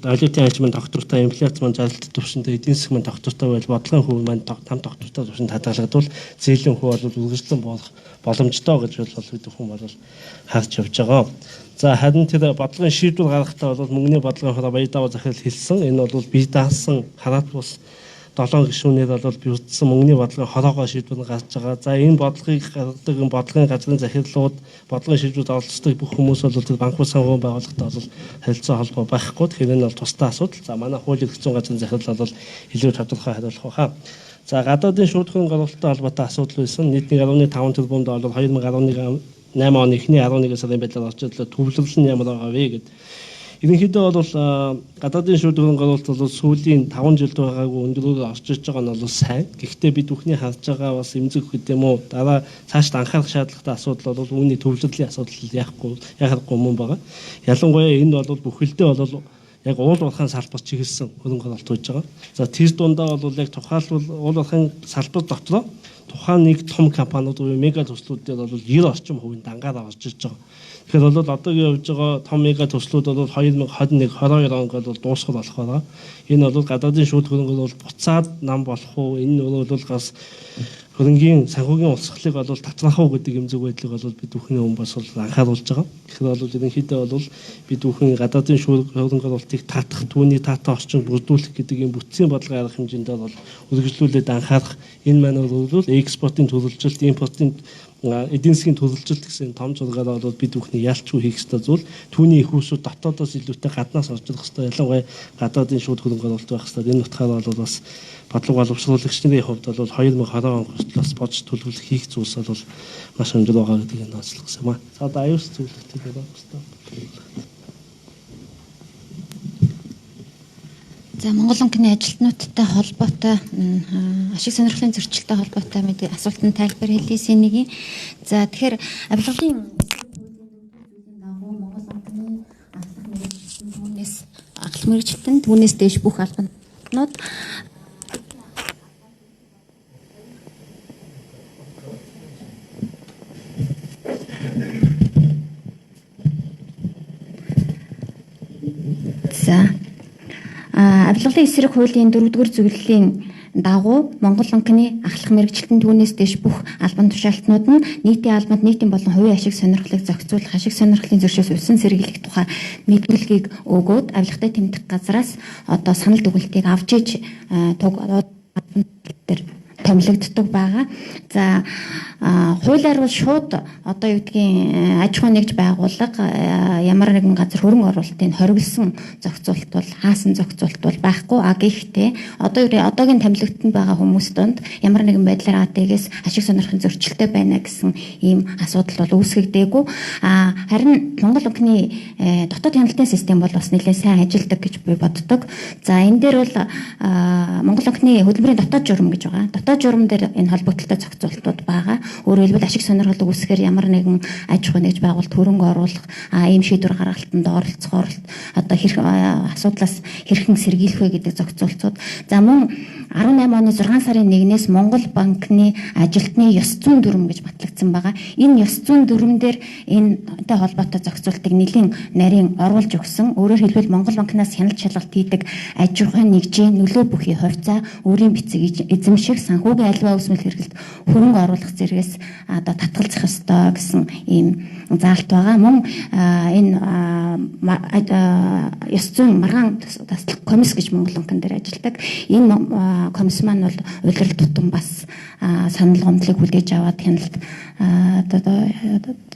валютын ханшмын тогтвортой, инфляц маань зайлт төвшөндөө эдийн засаг маань тогтвортой байл бодлогын хүү маань там тогтвортой төвшөнд хадгалагдвал зээлийн хүү бол үргэлжлэн болох боломжтой гэж бол өдөрхөн бол харж явж байгаа. За харин тэр бодлогын шийдвэр гаргахтаа бол мөнгөний бодлогын хороо баяр даваа захирал хэлсэн. Энэ бол бие даасан хараат бус 7 гишүүнээр бол бий мөнгөний бодлогын хороогоо шийдвэр гарч байгаа. За энэ бодлогыг гаргадаг бодлогын газрын захирлууд, бодлогын шийдвэрт оролцдог бүх хүмүүс бол банкуй санхүүгийн байгууллагатай бол харилцаа холбоо байхгүй. Тэгэхээр энэ бол тусдаа асуудал. За манай хууль эрх зүйн газрын захирал бол илүү тодорхой хариулах баха. За гадаадын шүүдэхүүн голлолттой холбоотой асуудал байсан. Нийтний 1.5 тэрбумд бол 2011 8 оны эхний 11 сарын байдлаар орж ирлээ. Төвлөрөл нь ямар байгаа вэ гэдэг. Ерөнхийдөө бол гадаадын шүүдэхүүн голлолт бол сүүлийн 5 жилд байгаагүй өндөрөөр орж иж байгаа нь бол сайн. Гэхдээ бид бүхний харж байгаа бас эмзэг гэдэг юм уу дараа цаашд анхаарах шаардлагатай асуудал бол үүний төвлөрлийн асуудал яхахгүй мөн байгаа. Ялангуяа энэ бол бүхэлдээ бол яг уул уурхайн салбар чиглэсэн хөрөнгө оруулалт хийж байгаа. За тэр дундаа бол яг тухайлбал уул уурхайн салбар дотор тухайн нэг том компаниуд буюу мега төслүүд дээр бол 90 орчим хувийн дангаар орж иж байгаа. Тэгэхээр бол одоогийн явж байгаа том мега төслүүд бол 2021 22 онд бол дуусах болохоор энэ бол гадаадын шүүх хөрөнгө бол буцаад нам болох уу? Энэ бол бас хөрөнгийн санхүүгийн урсгалыг бол татлах уу гэдэг юм зүг байдлыг бол бид бүхний өмнө бас анхааруулж байгаа. Тэгэхээр бол ерөнхийдөө бол бид бүхэн гадаадын шүүх хөрөнгө оруулалтыг таатах, түүний таатай орчин бүрдүүлэх гэдэг юм бүтцийн бодлого арга хэмжээндээ бол үргэлжлүүлээд анхаарах энэ маань бол экспортын төлөвлөлт, импортын эдийн засгийн төлөвлөлт гэсэн том зургаараа бол бид бүхний ялчгүй хийх ёстой зүйл. Түүний их усуд дотоодоос илүүтэй гаднаас орж ирэх ёстой. Ялангуяа гадаадын шууд хөрөнгө оруулалт байх ёстой. Энэ утгаараа бол бас бодлого боловсруулагчдын хувьд бол 2020 он хүртэл бодж төлөвлөх хийх зүйлс бол маш өндөр байгаа гэдгийг онцлогсон юм аа. За одоо аюулс зөвлөлтийг байгаа ёстой. За Монгол банкны ажилтнуудтай холбоотой ашиг сонирхлын зөрчилтэй холбоотой мэдээ асуултанд тайлбар хэлье сэнийг. За тэгэхээр авилгалын Монгол банкны ахлах мэргэжилтэн түүнээс дээш бүх албанууд авилгалын эсрэг хуулийн 4-р зөвлөлийн дагуу Монгол банкны ахлах мэргэжилтэн түүнээс дэш бүх албан тушаалтнууд нь нийтийн албанд нийтийн болон хувийн ашиг сонирхлыг зохицуулах, ашиг сонирхлын зөрчилөөс усан сэргийлэх тухай мэдүүлгийг өгөөд авилгатай тэмдэг газраас одоо санал дүгнэлтийг авч иж туг дээр томилогддог байгаа. За хуулиар бол шууд одоо юу гэдгийг аж ахуй нэгж байгууллага ямар нэгэн газар хөрөнгө оруулалтыг хориглосон зохицуулалт бол хаасан зохицуулалт бол байхгүй. Гэхдээ одоогийн томилогдсон байгаа хүмүүс донд ямар нэгэн байдлаар АТГ-с ашиг сонирхлын зөрчилтэй байна гэсэн ийм асуудал бол үүсгэгдээгүй. Харин Монгол банкны дотоод хяналтын систем бол бас нэлээд сайн ажилладаг гэж би боддог. За энэ дээр бол Монгол банкны хөдөлмөрийн дотоод журам гэж байгаа. Дотоод журам дээр энэ холбогдлолтой зохицуулалтууд байгаа. Өөрөөр хэлбэл ашиг сонирхол үүсгэхээр ямар нэгэн аж ахуй нэгж байгуулалт хөрөнгө оруулах, ийм шийдвэр гаргалтанд оролцох одоо асуудлаас хэрхэн сэргийлэх вэ гэдэг зохицуултууд. За мөн 18 оны 6 сарын 1-ээс Монгол банкны ажилтны ёс зүйн дүрм гэж батлагдсан байгаа. Энэ ёс зүйн дүрмээр энэтэй холбоотой зохицуултыг нэлийн нарийн оруулж өгсөн. Өөрөөр хэлбэл Монгол банкнаас хяналт шалгалт хийдэг аж ахуйн нэгжийн нөлөө бүхий хувьцаа, өөрийн бицэг эзэмших, санхүүгийн аливаа үсмэл хэрэгэлд хөрөнгө оруулах зэрэгс одоо татгалзах ёстой гэсэн ийм заалт байгаа. Мөн энэ ёс зүйн маргаан таслах комисс гэж Монгол банкн дээр ажилладаг. Энэ комисс маань бол улирал тутам бас санал гомдлыг хүлээж аваад хяналт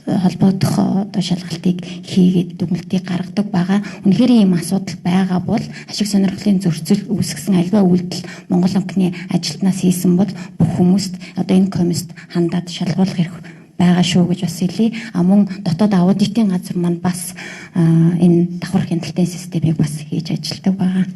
холбогдох одоо шалгалтыг хийгээд дүгнэлтийг гаргадаг байгаа. Үнэхээр ийм асуудал байгаа бол ашиг сонирхлын зөрчил үүсгэсэн аливаа үйлдэл Монгол банкны ажилтнаас хийсэн бол бүх хүмүүст одоо энэ комисст хандаад шалгуулах хэрэг байгаа шүү гэж бас хэлье. Мөн дотоод аудитын газар маань бас энэ давхар хяналтын системийг бас хийж ажилладаг байгаа.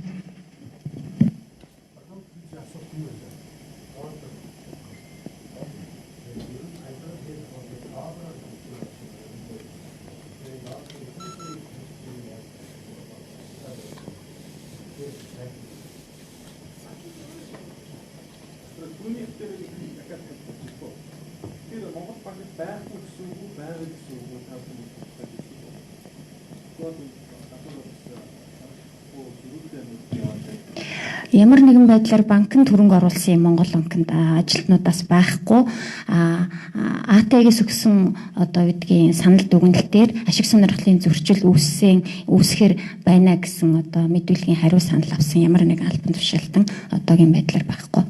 Ямар нэгэн байдлаар банкны төрөнг оруулсан Монгол банкнд ажилтнуудаас байхгүй АТГ-с өгсөн одоо үдгийн санал дүгнэлтээр ашиг сонирхлын зөрчил үүсэхээр байна гэсэн одоо мэдүүлгийн хариу санал авсан ямар нэгэн албан тушаалтан одоогийн байдлаар байхгүй.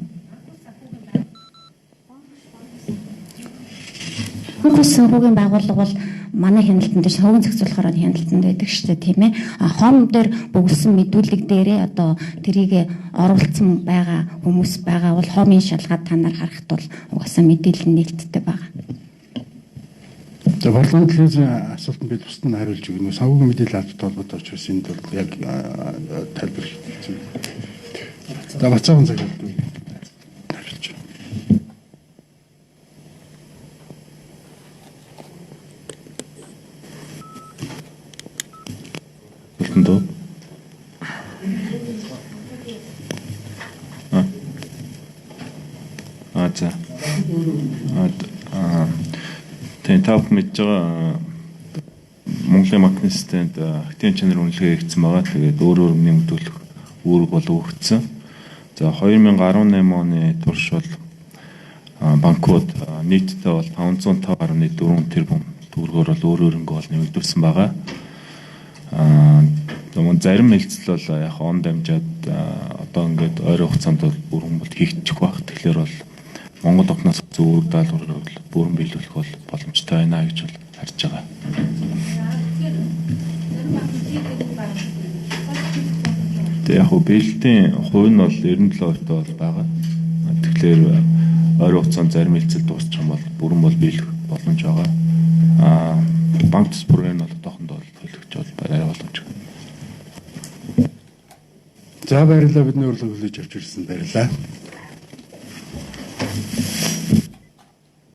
Санхүүгийн байгууллага бол манай хяналтанд хөвгөн зохицуулахаар хяналтанд байдаг шүү дээ тийм ээ. Хом дээр бөглсөн мэдүүлэг дээрээ одоо тэрийг оруулсан байгаа хүмүүс байгаа бол хомын шалгаад та нар харахад бол угаасаа мэдээлэл нэгддэг байгаа. За парламентын асуултанд бид бусдад нь хариулж өгнө. Санхүүгийн мэдээлэл албатай холбоотой учраас энд бол яг тайлбар хийх. За бацаахан цаг хэлдэг. Хариулж. Дөө. За. Тэн тав мэдж байгаа Монголын банкны системд активын чанар үнэлгээ хийгдсэн байгаа. Тэгээд өөр нэмэгдүүлэх үүрэг бол өгөгдсөн. За 2018 оны турш бол банкуд нийтдээ бол 505.4 тэрбум төгрөгөөр бол өөр бол нэмэгдүүлсэн байгаа. Тэгмээ зарим хэлцэл бол яг он дамжаад одоо ингээд ойрын хугацаанд бол бүрэн бол хийгдчих байх. Тэгэхээр бол Монгол банкнаас зөв даалгавраар бол бүрэн биелүүлэх бол боломжтой байна гэж бол харж байгаа. Тэгээ яг биелэлтийн хувь нь бол 97% бол байгаа. Тэгэхээр ойрын хугацаанд зарим хэлцэл дуусчих юм бол бүрэн бол биелэх боломж байгаа. Банк төс бүрэн бол одоохондоо төлөвлөж бол барай боломж. За баярлалаа, бидний урилга хүлээж авч ирсэн баярлалаа.